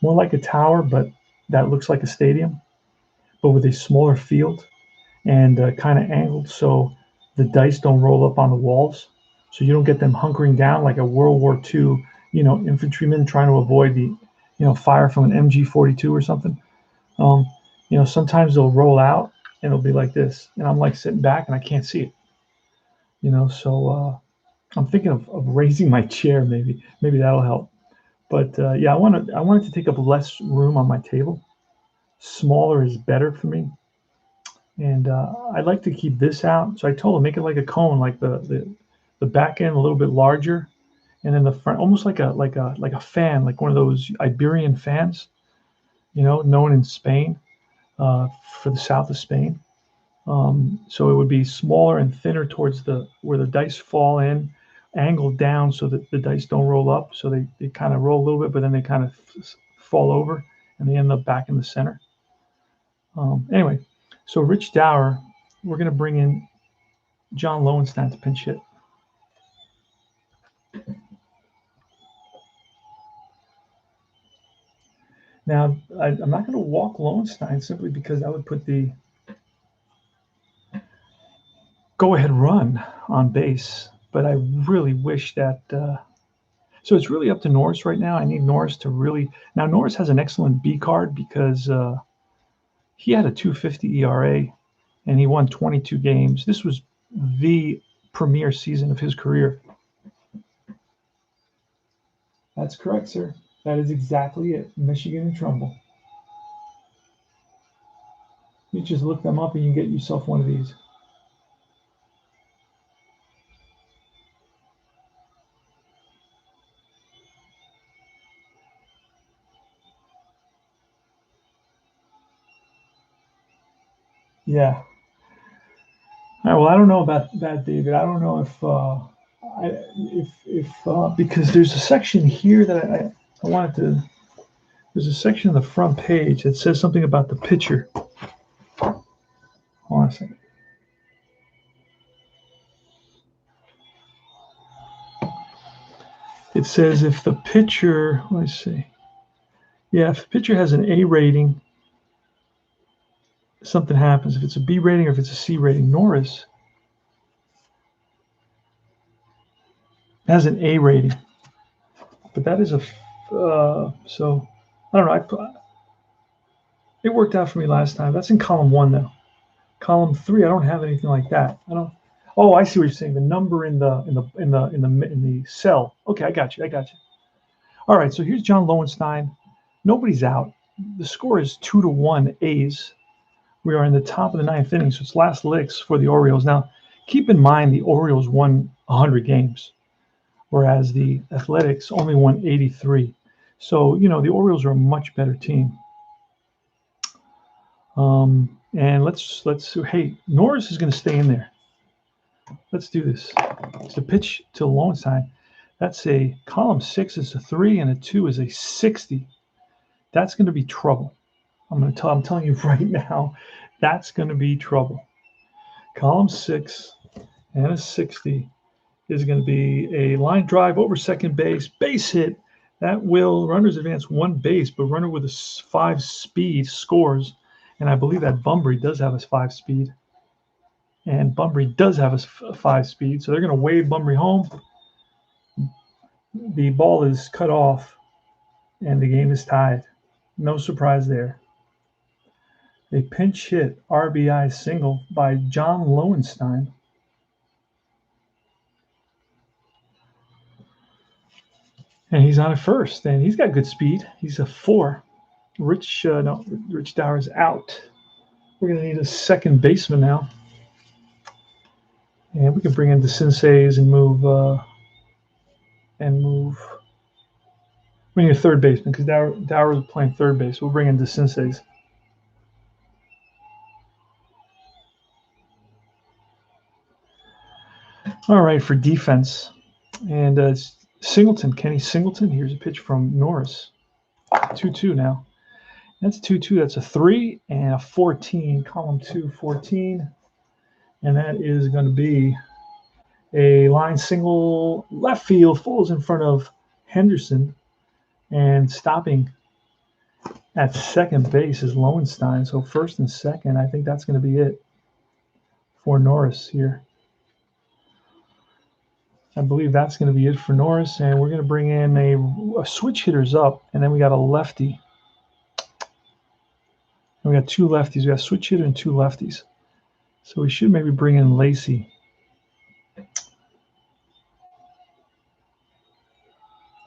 more like a tower, but that looks like a stadium, but with a smaller field and kind of angled so the dice don't roll up on the walls. So you don't get them hunkering down like a World War II, infantryman trying to avoid the, fire from an MG42 or something. Sometimes they'll roll out and it'll be like this, and I'm like sitting back and I can't see it. So I'm thinking of raising my chair. Maybe that'll help. But yeah, I want it to take up less room on my table. Smaller is better for me, and I'd like to keep this out. So I told him make it like a cone, like the back end a little bit larger, and then the front almost like a fan, like one of those Iberian fans, known in Spain, for the south of Spain. So it would be smaller and thinner towards where the dice fall in, angled down so that the dice don't roll up. So they kind of roll a little bit, but then they kind of fall over and they end up back in the center. Anyway, so Rich Dower, we're going to bring in John Lowenstein to pinch hit. Now, I'm not going to walk Lowenstein simply because I would put the go-ahead run on base, but I really wish that. So it's really up to Norris right now. I need Norris to really. Now, Norris has an excellent B card because he had a 2.50 ERA and he won 22 games. This was the premier season of his career. That's correct, sir. That is exactly it. Michigan and Trumbull. You just look them up and you get yourself one of these. Yeah. All right, well, I don't know about that, David. I don't know if because there's a section here that I wanted to. There's a section on the front page that says something about the pitcher. Hold on a second. It says if the pitcher, let's see. Yeah, if the pitcher has an A rating, something happens. If it's a B rating or if it's a C rating, Norris has an A rating, but that is so I don't know. It worked out for me last time. That's in column 1 though. Column 3, I don't have anything like that. I don't. Oh, I see what you're saying. The number in the cell. Okay, I got you. All right, so here's John Lowenstein. Nobody's out. The score is 2-1 A's. We are in the top of the 9th inning, so it's last licks for the Orioles. Now, keep in mind the Orioles won 100 games, whereas the Athletics only won 83. So, the Orioles are a much better team. And let's hey, Norris is going to stay in there. Let's do this. It's a pitch to Lowenstein. That's a column 6 is a 3 and a 2 is a 60. That's going to be trouble. I'm telling you right now, that's going to be trouble. Column 6 and a 60 is going to be a line drive over second base hit. That will, runners advance 1 base, but runner with a 5 speed scores. And I believe that Bunbury does have a 5 speed. And Bunbury does have a 5 speed. So they're going to wave Bunbury home. The ball is cut off, and the game is tied. No surprise there. A pinch hit RBI single by John Lowenstein. And he's on at first, and he's got good speed. He's a 4. Rich Dauer's out. We're going to need a second baseman now. And we can bring in the Senseis and move. We need a third baseman because Dauer is playing third base. We'll bring in the Senseis. All right, for defense. And it's Singleton, Kenny Singleton. Here's a pitch from Norris. 2-2 now. That's 2-2. That's a 3 and a 14. Column 2, 14. And that is going to be a line single left field, falls in front of Henderson. And stopping at second base is Lowenstein. So first and second, I think that's going to be it for Norris here. I believe that's going to be it for Norris. And we're going to bring in a switch hitters up. And then we got a lefty. And we got 2 lefties. We got a switch hitter and 2 lefties. So we should maybe bring in Lacey.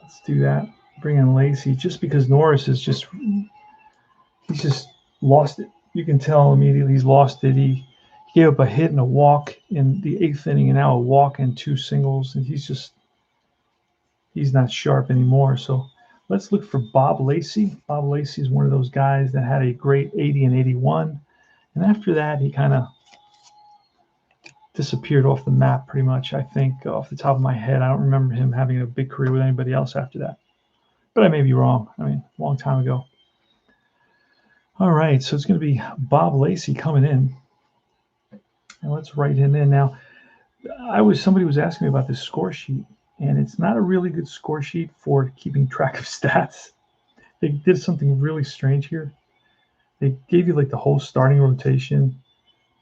Let's do that. Bring in Lacey just because Norris is he's just lost it. You can tell immediately he's lost it. He gave up a hit and a walk in the 8th inning, and now a walk and 2 singles, and he's not sharp anymore. So let's look for Bob Lacey. Bob Lacey is one of those guys that had a great 80 and 81, and after that he kind of disappeared off the map pretty much. I think off the top of my head, I don't remember him having a big career with anybody else after that. But I may be wrong. I mean, a long time ago. All right, so it's going to be Bob Lacey coming in. And let's write him in. Now, somebody was asking me about this score sheet, and it's not a really good score sheet for keeping track of stats. They did something really strange here. They gave you like the whole starting rotation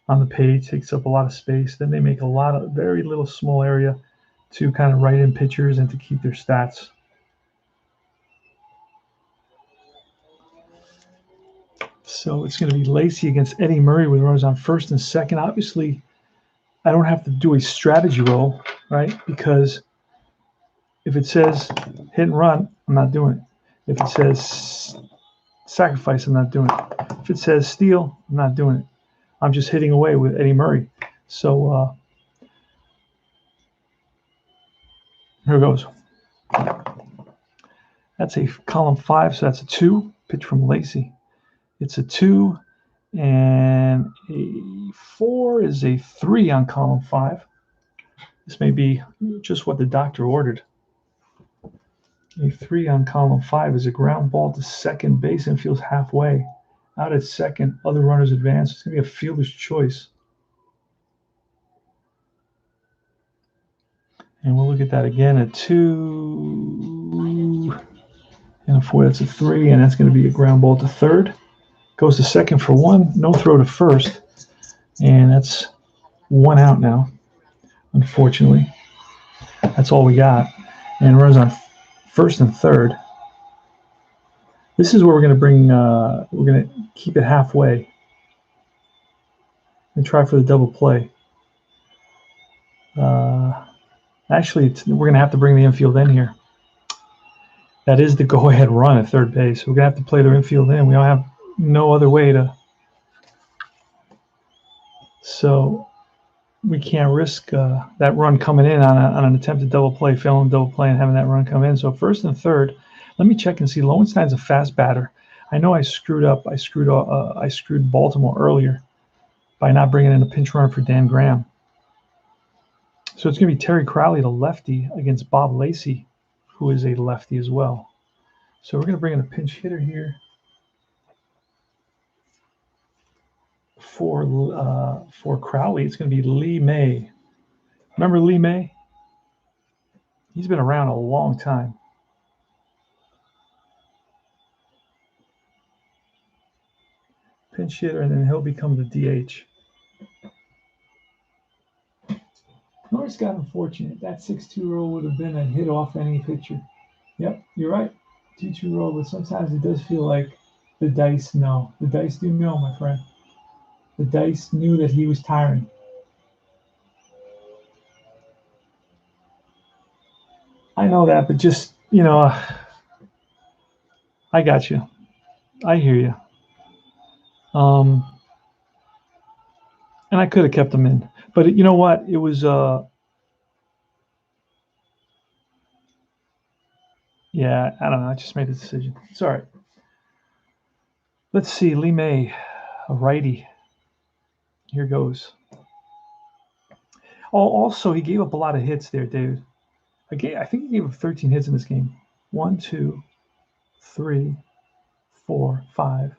on the page, takes up a lot of space. Then they make a lot of very little small area to kind of write in pitchers and to keep their stats. So it's going to be Lacey against Eddie Murray with runners on first and second. Obviously, I don't have to do a strategy roll, right? Because if it says hit and run, I'm not doing it. If it says sacrifice, I'm not doing it. If it says steal, I'm not doing it. I'm just hitting away with Eddie Murray. So here goes. That's a column 5, so that's a 2. Pitch from Lacey. It's a 2, and a 4 is a 3 on column 5. This may be just what the doctor ordered. A 3 on column 5 is a ground ball to second base and feels halfway. Out at second, other runners advance. It's going to be a fielder's choice. And we'll look at that again. A 2 and a 4. That's a 3, and that's going to be a ground ball to third. Goes to second for 1. No throw to first. And that's 1 out now, unfortunately. That's all we got. And runners on first and third. This is where we're going to bring, we're going to keep it halfway and try for the double play. Actually, we're going to have to bring the infield in here. That is the go-ahead run at third base. We're going to have to play the infield in. We don't have no other way to. So we can't risk that run coming in on an attempted double play, failing double play, and having that run come in. So first and third. Let me check and see. Lowenstein's a fast batter. I know I screwed up. I screwed Baltimore earlier by not bringing in a pinch runner for Dan Graham. So it's going to be Terry Crowley, the lefty, against Bob Lacey, who is a lefty as well. So we're going to bring in a pinch hitter here for Crowley. It's going to be Lee May. Remember Lee May? He's been around a long time. Pinch hitter, and then he'll become the DH. Norris got unfortunate. That 6-2 roll would have been a hit off any pitcher. Yep, you're right. 2-2 roll, but sometimes it does feel like the dice know. The dice do know, my friend. The dice knew that he was tiring. I know that, but just, I got you. I hear you. And I could have kept him in. But you know what? It was, yeah, I don't know. I just made the decision. It's all right. Let's see. Lee May, a righty. Here goes. Oh, also, he gave up a lot of hits there, David. I think he gave up 13 hits in this game. 1, 2, 3, 4, 5,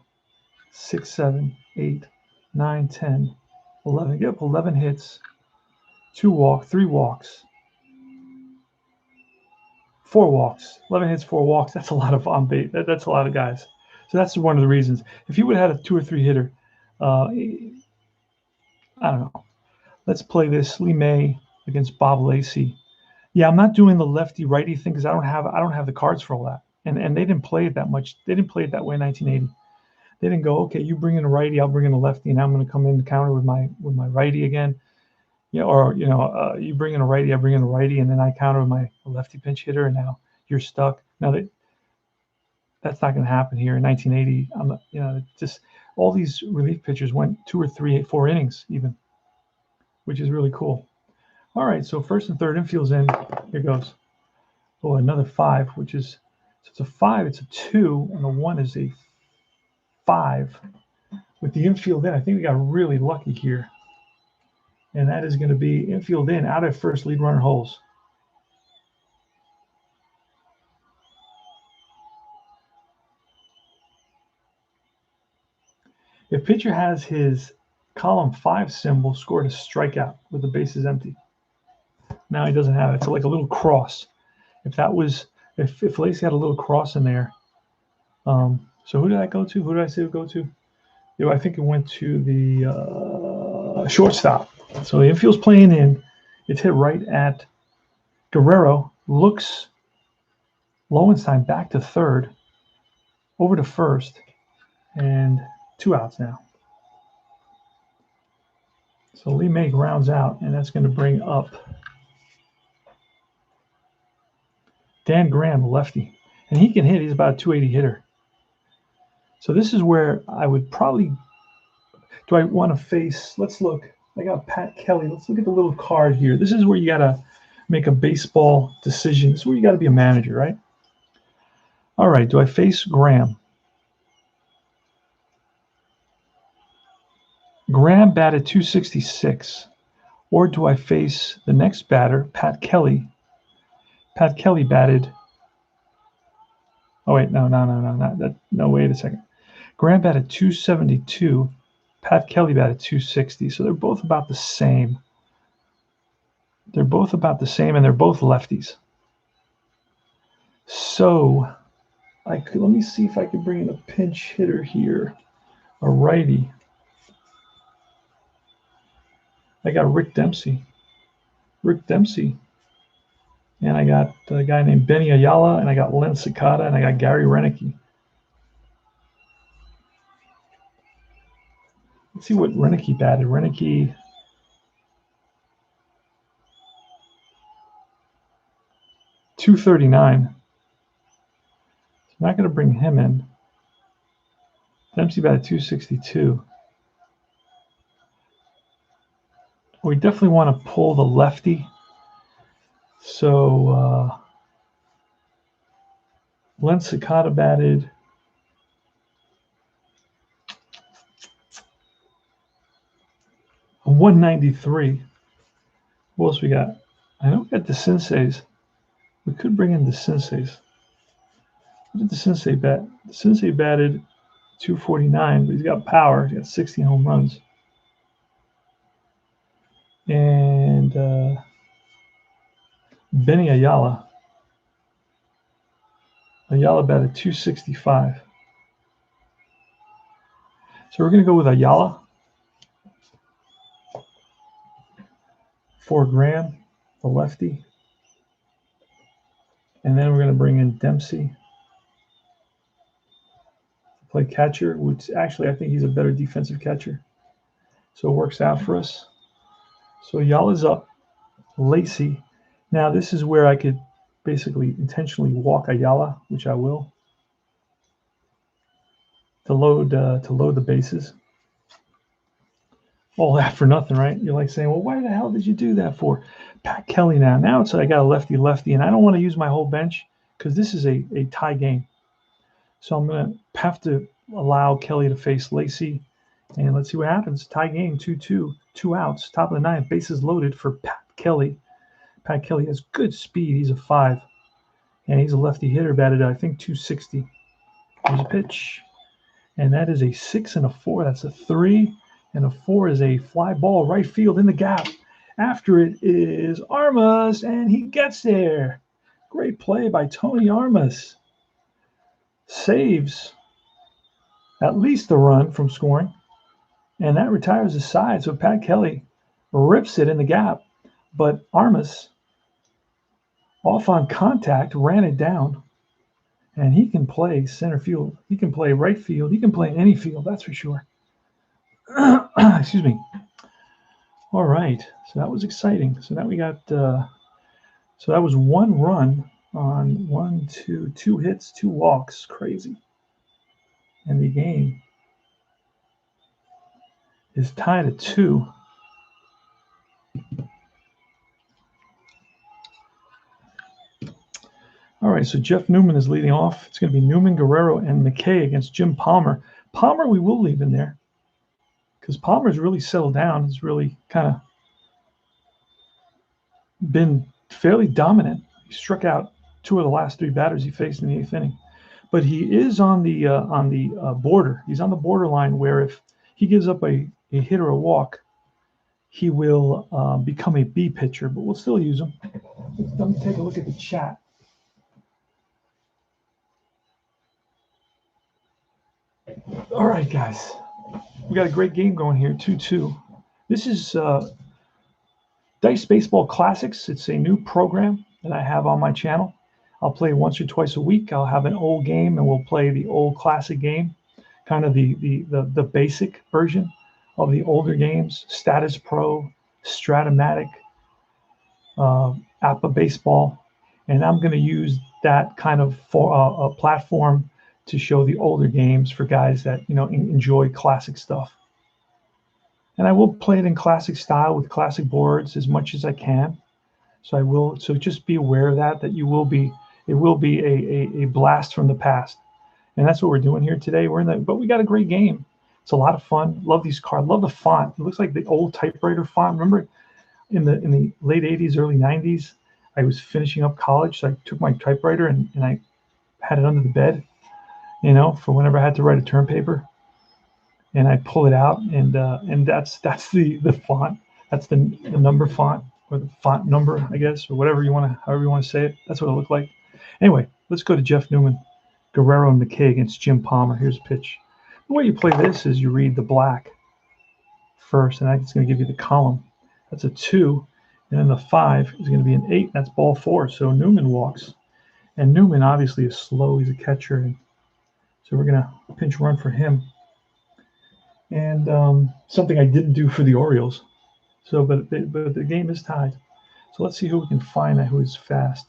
6, 7, 8, 9, 10, 11. He gave up 11 hits, 3 walks, 4 walks. 11 hits, 4 walks. That's a lot of on base. That's a lot of guys. So that's one of the reasons. If he would have had a 2 or 3 hitter, I don't know. Let's play this. Lee May against Bob Lacey. Yeah, I'm not doing the lefty righty thing because I don't have the cards for all that. And they didn't play it that much. They didn't play it that way in 1980. They didn't go, okay, you bring in a righty, I'll bring in a lefty, and I'm going to come in the counter with my righty again. Yeah, or you bring in a righty, I bring in a righty, and then I counter with my lefty pinch hitter, and now you're stuck. Now that's not going to happen here in 1980. Just all these relief pitchers went 2 or 3, 4 innings even, which is really cool. All right, so first and third infield's in. Here goes. Oh, another 5, which is, so it's a 5, it's a 2, and a 1 is a 5. With the infield in, I think we got really lucky here. And that is going to be infield in, out at first, lead runner holds. If pitcher has his column 5 symbol, scored a strikeout with the bases empty. Now he doesn't have it. So like a little cross. If Lacey had a little cross in there. So who did I go to? Who did I say to go to? Yeah, I think it went to the shortstop. So the infield's playing in. It's hit right at Guerrero. Looks Lowenstein back to third. Over to first. And 2 outs now. So Lee May rounds out, and that's going to bring up Dan Graham, lefty. And he can hit. He's about a 280 hitter. So this is where I would probably, do I want to face, let's look. I got Pat Kelly. Let's look at the little card here. This is where you got to make a baseball decision. This is where you got to be a manager, right? All right, do I face Graham? Graham batted 266. Or do I face the next batter, Pat Kelly? Pat Kelly batted, oh wait, no, not that. No, wait a second. Graham batted 272. Pat Kelly batted 260. So they're both about the same. They're both about the same, and they're both lefties. So let me see if I can bring in a pinch hitter here, a righty. I got Rick Dempsey. And I got a guy named Benny Ayala, and I got Len Cicada, and I got Gary Renicky. Let's see what Renicky batted. Renicky, .239. I'm not going to bring him in. Dempsey batted 262. We definitely want to pull the lefty. So Len Cicada batted 193. What else we got? I know we got the Senseis. We could bring in the Senseis. What did the Sensei bat? The Sensei batted 249, but he's got power. He's got 60 home runs. And Benny Ayala. Ayala batted 265. So we're going to go with Ayala for Graham, the lefty. And then we're going to bring in Dempsey to play catcher, which actually I think he's a better defensive catcher. So it works out for us. So Ayala's up. Lacy. Now this is where I could basically intentionally walk Ayala, which I will, to load the bases. All that for nothing, right? You're like saying, well, why the hell did you do that for? Pat Kelly now. Now it's I got a lefty, and I don't want to use my whole bench because this is a tie game. So I'm going to have to allow Kelly to face Lacy, and let's see what happens. Tie game, 2-2, 2 outs, top of the ninth, bases loaded for Pat Kelly. Pat Kelly has good speed. He's a 5, and he's a lefty hitter, batted I think 260. Here's a pitch, and that is a 6 and a 4. That's a 3. And a 4 is a fly ball right field in the gap. After it is Armas, and he gets there. Great play by Tony Armas. Saves at least the run from scoring, and that retires his side. So Pat Kelly rips it in the gap, but Armas, off on contact, ran it down, and he can play center field. He can play right field. He can play any field, that's for sure. Excuse me. All right, so that was exciting. So now we got, so that was 1 run on 2 hits, 2 walks. Crazy. And the game is tied at 2. All right, so Jeff Newman is leading off. It's going to be Newman, Guerrero, and McKay against Jim Palmer. Palmer we will leave in there because Palmer's really settled down. He's really kind of been fairly dominant. He struck out 2 of the last 3 batters he faced in the 8th inning. But he is on the border. He's on the borderline where if he gives up a hit or a walk, he will become a B pitcher, but we'll still use him. Let me take a look at the chat. All right, guys. We got a great game going here, 2-2. This is Dice Baseball Classics. It's a new program that I have on my channel. I'll play once or twice a week. I'll have an old game, and we'll play the old classic game, kind of the basic version of the older games, Status Pro, Stratomatic, APA Baseball. And I'm going to use that kind of for a platform to show the older games for guys that enjoy classic stuff. And I will play it in classic style with classic boards as much as I can. So I will. So just be aware of that. That it will be a blast from the past, and that's what we're doing here today. But we got a great game. It's a lot of fun. Love these cards. Love the font. It looks like the old typewriter font. Remember, in the late '80s, early '90s, I was finishing up college, so I took my typewriter and I had it under the bed, for whenever I had to write a term paper. And I pull it out, and that's the font. That's the number font, or the font number, I guess, or however you want to say it. That's what it looked like. Anyway, let's go to Jeff Newman, Guerrero, and McKay against Jim Palmer. Here's a pitch. The way you play this is you read the black first, and that's going to give you the column. That's a 2, and then the 5 is going to be an 8. That's ball 4. So Newman walks, and Newman obviously is slow. He's a catcher, and so we're going to pinch run for him. And something I didn't do for the Orioles. So, but the game is tied. So let's see who we can find who is fast.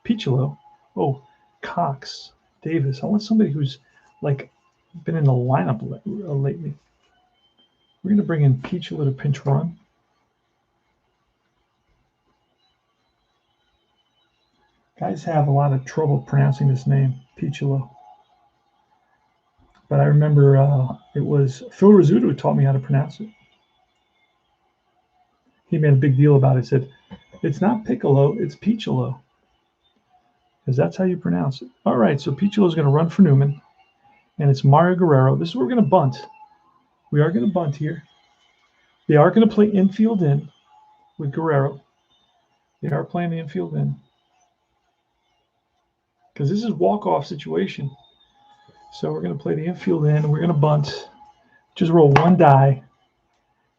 Piccolo. Oh, Cox. Davis. I want somebody who's been in the lineup lately. We're going to bring in Piccolo to pinch run. Guys have a lot of trouble pronouncing this name, Piccolo. But I remember it was Phil Rizzuto who taught me how to pronounce it. He made a big deal about it. He said, It's not Piccolo, it's Piccolo, because that's how you pronounce it. All right, so Piccolo is going to run for Newman, and it's Mario Guerrero. This is where we're going to bunt. We are going to bunt here. They are going to play infield in with Guerrero. They are playing the infield in, because this is walk-off situation. So we're going to play the infield in, and we're going to bunt. Just roll one die.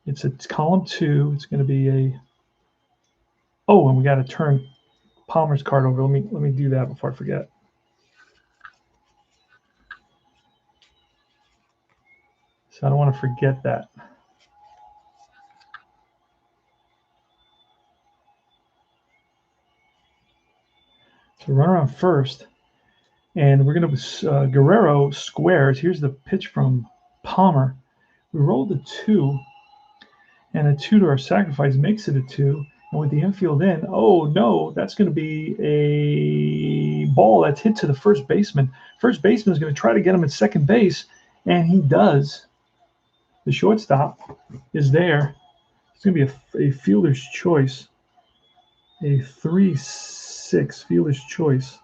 It's column 2. It's going to be a. Oh, and we got to turn Palmer's card over. Let me do that before I forget. So I don't want to forget that. So run around first, and we're going to Guerrero squares. Here's the pitch from Palmer. We rolled a 2, and a 2 to our sacrifice makes it a 2. And with the infield in, oh no, that's going to be a ball that's hit to the first baseman. First baseman is going to try to get him at second base, and he does. The shortstop is there. It's going to be a fielder's choice, a 3-6 fielder's choice.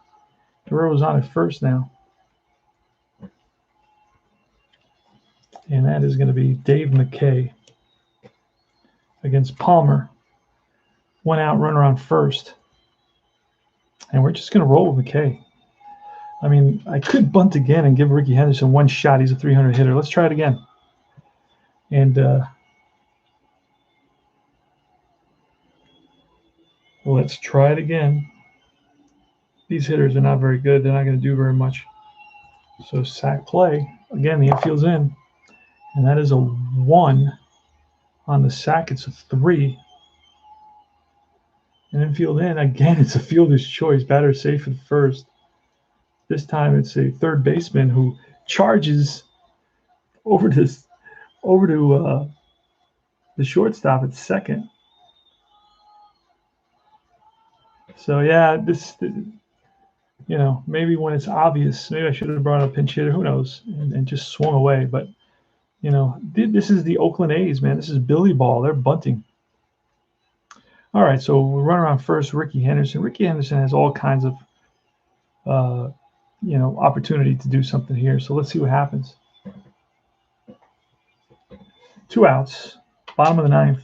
Guerrero's on at first now. And that is going to be Dave McKay against Palmer. 1 out, runner on first. And we're just going to roll with McKay. I mean, I could bunt again and give Ricky Henderson 1 shot. He's a 300 hitter. Let's try it again. And let's try it again. These hitters are not very good. They're not going to do very much. So sack play. Again, the infield's in. And that is a 1 on the sack. It's a 3. And infield in. Again, it's a fielder's choice. Batter safe at first. This time it's a third baseman who charges over to the shortstop at second. So yeah, maybe when it's obvious, maybe I should have brought a pinch hitter. Who knows? And just swung away. But this is the Oakland A's, man. This is Billy Ball. They're bunting. All right, so we run around first. Ricky Henderson. Ricky Henderson has all kinds of opportunity to do something here. So let's see what happens. 2 outs, bottom of the 9th.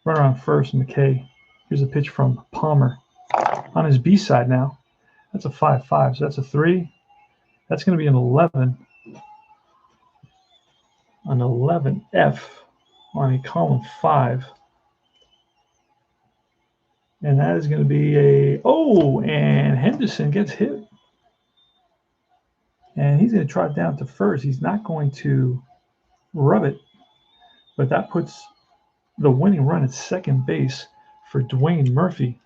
Run around first, McKay. Here's a pitch from Palmer on his B side now. That's a 5-5, so that's a 3. That's going to be an 11. An 11F on a column 5. And that is going to be and Henderson gets hit. And he's going to trot down to first. He's not going to rub it, but that puts the winning run at second base for Dwayne Murphy.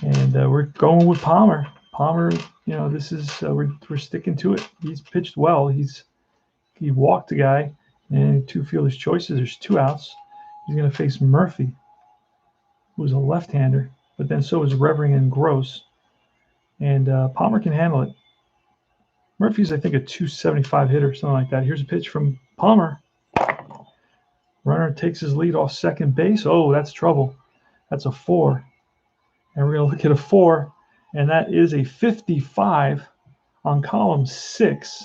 And we're going with Palmer. Palmer, this is we're sticking to it. He's pitched well. He walked the guy, and 2 fielder's choices. There's 2 outs. He's going to face Murphy, who's a left-hander, but then so is Revering and Gross. And Palmer can handle it. Murphy's, I think, a 275 hitter, something like that. Here's a pitch from Palmer. Runner takes his lead off second base. Oh, that's trouble. That's a 4. And we're going to look at a 4, and that is a 55 on column 6.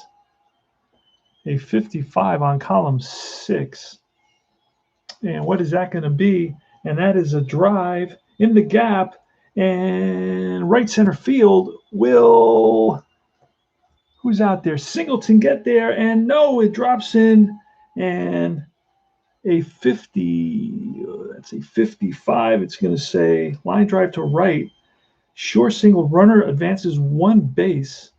A 55 on column 6. And what is that going to be? And that is a drive in the gap, and right center field will, who's out there? Singleton get there, and no, it drops in, and a 50, that's a 55. It's going to say line drive to right. Short single, runner advances 1 base.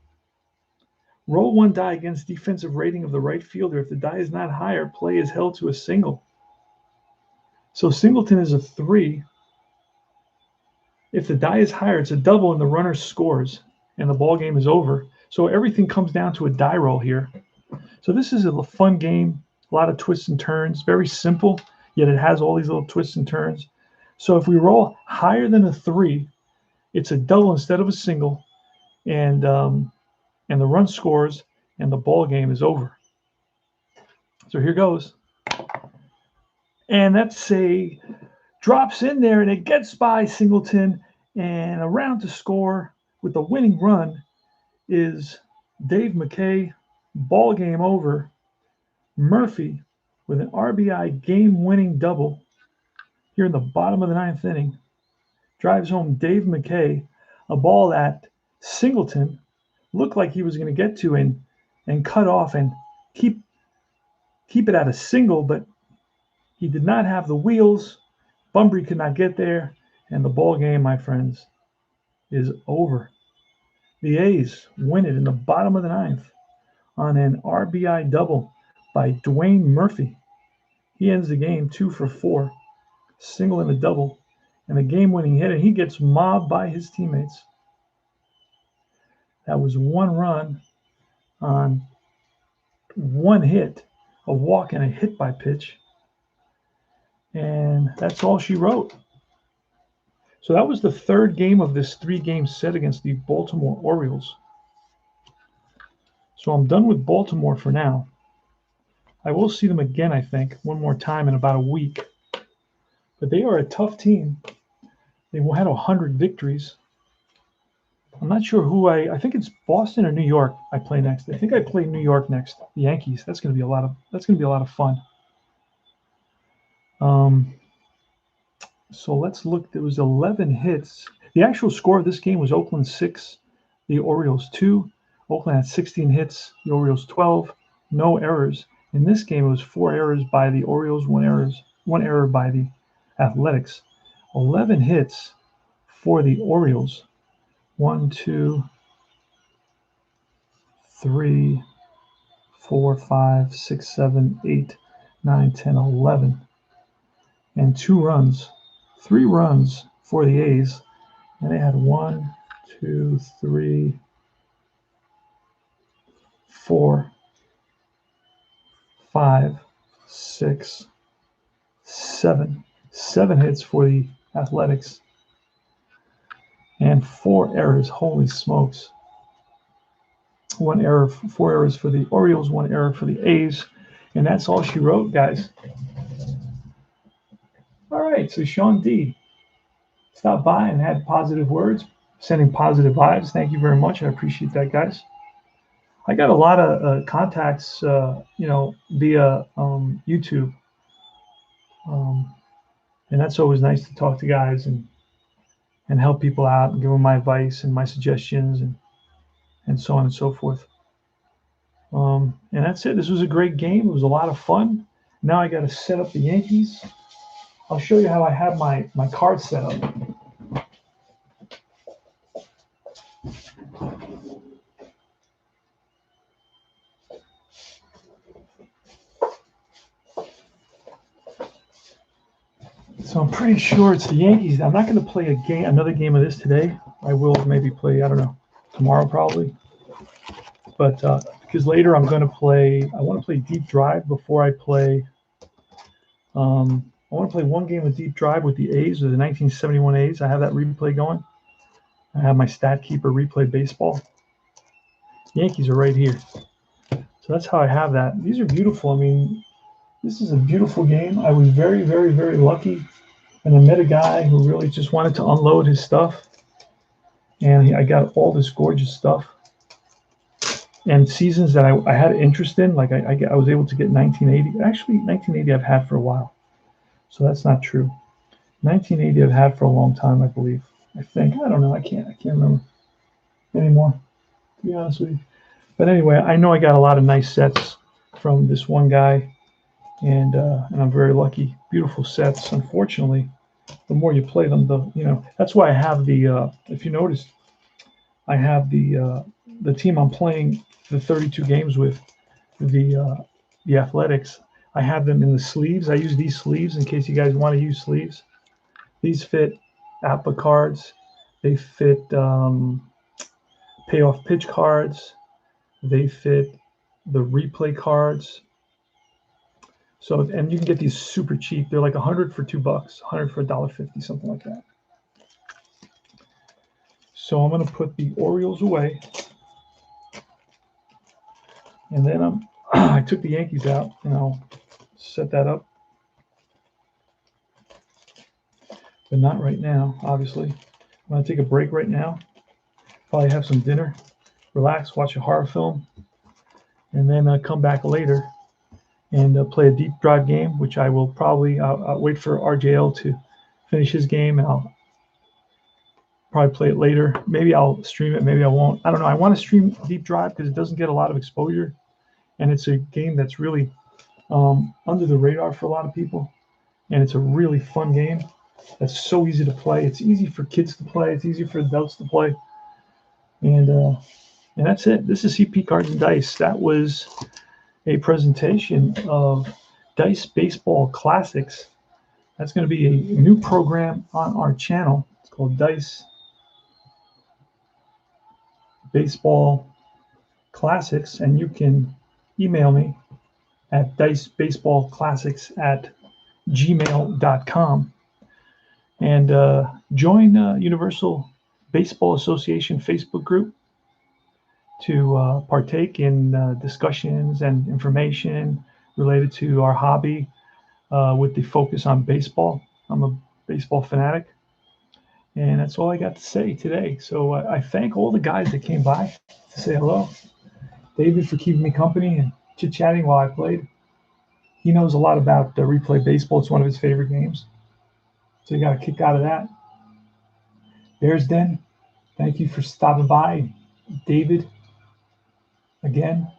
Roll 1 die against defensive rating of the right fielder. If the die is not higher, play is held to a single. So Singleton is a 3. If the die is higher, it's a double and the runner scores and the ball game is over. So everything comes down to a die roll here. So this is a fun game, a lot of twists and turns, very simple, yet it has all these little twists and turns. So if we roll higher than a 3, it's a double instead of a single, and the run scores and the ball game is over. So here goes. And that's a drops in there, and it gets by Singleton, and around to score with the winning run is Dave McKay. Ball game over. Murphy with an RBI game-winning double here in the bottom of the ninth inning drives home Dave McKay, a ball that Singleton looked like he was going to get to and cut off and keep it at a single, but he did not have the wheels. Bunbury could not get there, and the ball game, my friends, is over. The A's win it in the bottom of the ninth on an RBI double by Dwayne Murphy. He ends the game 2 for 4, single and a double, and a game-winning hit, and he gets mobbed by his teammates. That was one run on one hit, a walk and a hit by pitch, and that's all she wrote. So that was the third game of this 3-game set against the Baltimore Orioles. So I'm done with Baltimore for now. I will see them again, I think, one more time in about a week. But they are a tough team. They had 100 victories. I'm not sure who I think it's Boston or New York I play next. I think I play New York next. The Yankees. That's going to be a lot of fun. So let's look. There was 11 hits. The actual score of this game was Oakland 6, the Orioles 2. Oakland had 16 hits, the Orioles 12. No errors. In this game, it was 4 errors by the Orioles, 1 error by the Athletics. 11 hits for the Orioles. 1, 2, 3, 4, 5, 6, 7, 8, 9, 10, 11. And 2 runs. 3 runs for the A's. And they had 1, 2, 3, 4, 5, 6, 7. 7 hits for the Athletics. And 4 errors. Holy smokes. 4 errors for the Orioles, 1 error for the A's. And that's all she wrote, guys. All right, so Sean D. stopped by and had positive words, sending positive vibes. Thank you very much. I appreciate that, guys. I got a lot of contacts, via YouTube. And that's always nice to talk to guys and help people out and give them my advice and my suggestions and so on and so forth. And that's it. This was a great game. It was a lot of fun. Now I got to set up the Yankees. I'll show you how I have my card set up. So I'm pretty sure it's the Yankees. I'm not going to play another game of this today. I will maybe play, I don't know, tomorrow probably. But because later I'm going to play, I want to play Deep Drive before I play. I want to play one game of Deep Drive with the A's, with the 1971 A's. I have that replay going. I have my Stat Keeper replay baseball. Yankees are right here. So that's how I have that. These are beautiful. I mean, this is a beautiful game. I was very, very, very lucky. And I met a guy who really just wanted to unload his stuff. And I got all this gorgeous stuff. And seasons that I had interest in, like I was able to get 1980. Actually, 1980 I've had for a while. So that's not true. 1980 I've had for a long time, I believe. I think. I don't know. I can't remember anymore, to be honest with you. But anyway, I know I got a lot of nice sets from this one guy. And I'm very lucky. Beautiful sets. Unfortunately, the more you play them, that's why I have the. If you noticed, I have the team I'm playing the 32 games with, the Athletics. I have them in the sleeves. I use these sleeves in case you guys want to use sleeves. These fit APBA cards. They fit payoff pitch cards. They fit the replay cards. So, and you can get these super cheap. They're like 100 for $2, 100 for $1.50, something like that. So I'm going to put the Orioles away. And then I took the Yankees out, and I'll set that up. but not right now, obviously. I'm going to take a break right now, probably have some dinner, relax, watch a horror film, and then come back later and play a deep drive game, which I will probably I'll wait for RJL to finish his game, and I'll probably play it later. Maybe I'll stream it, maybe I won't. I don't know. I want to stream Deep Drive because it doesn't get a lot of exposure, and it's a game that's really under the radar for a lot of people, and it's a really fun game. That's so easy to play. It's easy for kids to play. It's easy for adults to play, and that's it. This is CP Cards and Dice. That was a presentation of Dice Baseball Classics. That's going to be a new program on our channel. It's called Dice Baseball Classics, and you can email me at dicebaseballclassics@gmail.com and join Universal Baseball Association Facebook group to partake in discussions and information related to our hobby with the focus on baseball. I'm a baseball fanatic, and that's all I got to say today. So I thank all the guys that came by to say hello. David for keeping me company and chit-chatting while I played. He knows a lot about replay baseball. It's one of his favorite games. So you got a kick out of that. Bears Den, thank you for stopping by. David, again.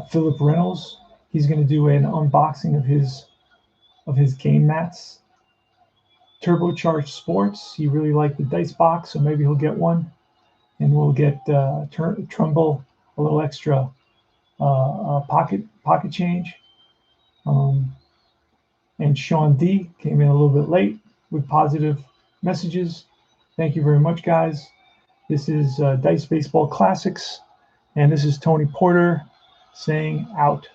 Philip Reynolds, he's going to do an unboxing of his game mats. Turbocharged Sports, he really liked the dice box, so maybe he'll get one. And we'll get Trumbull a little extra pocket change. And Sean D came in a little bit late with positive messages. Thank you very much, guys. This is Dice Baseball Classics, and this is Tony Porter saying out.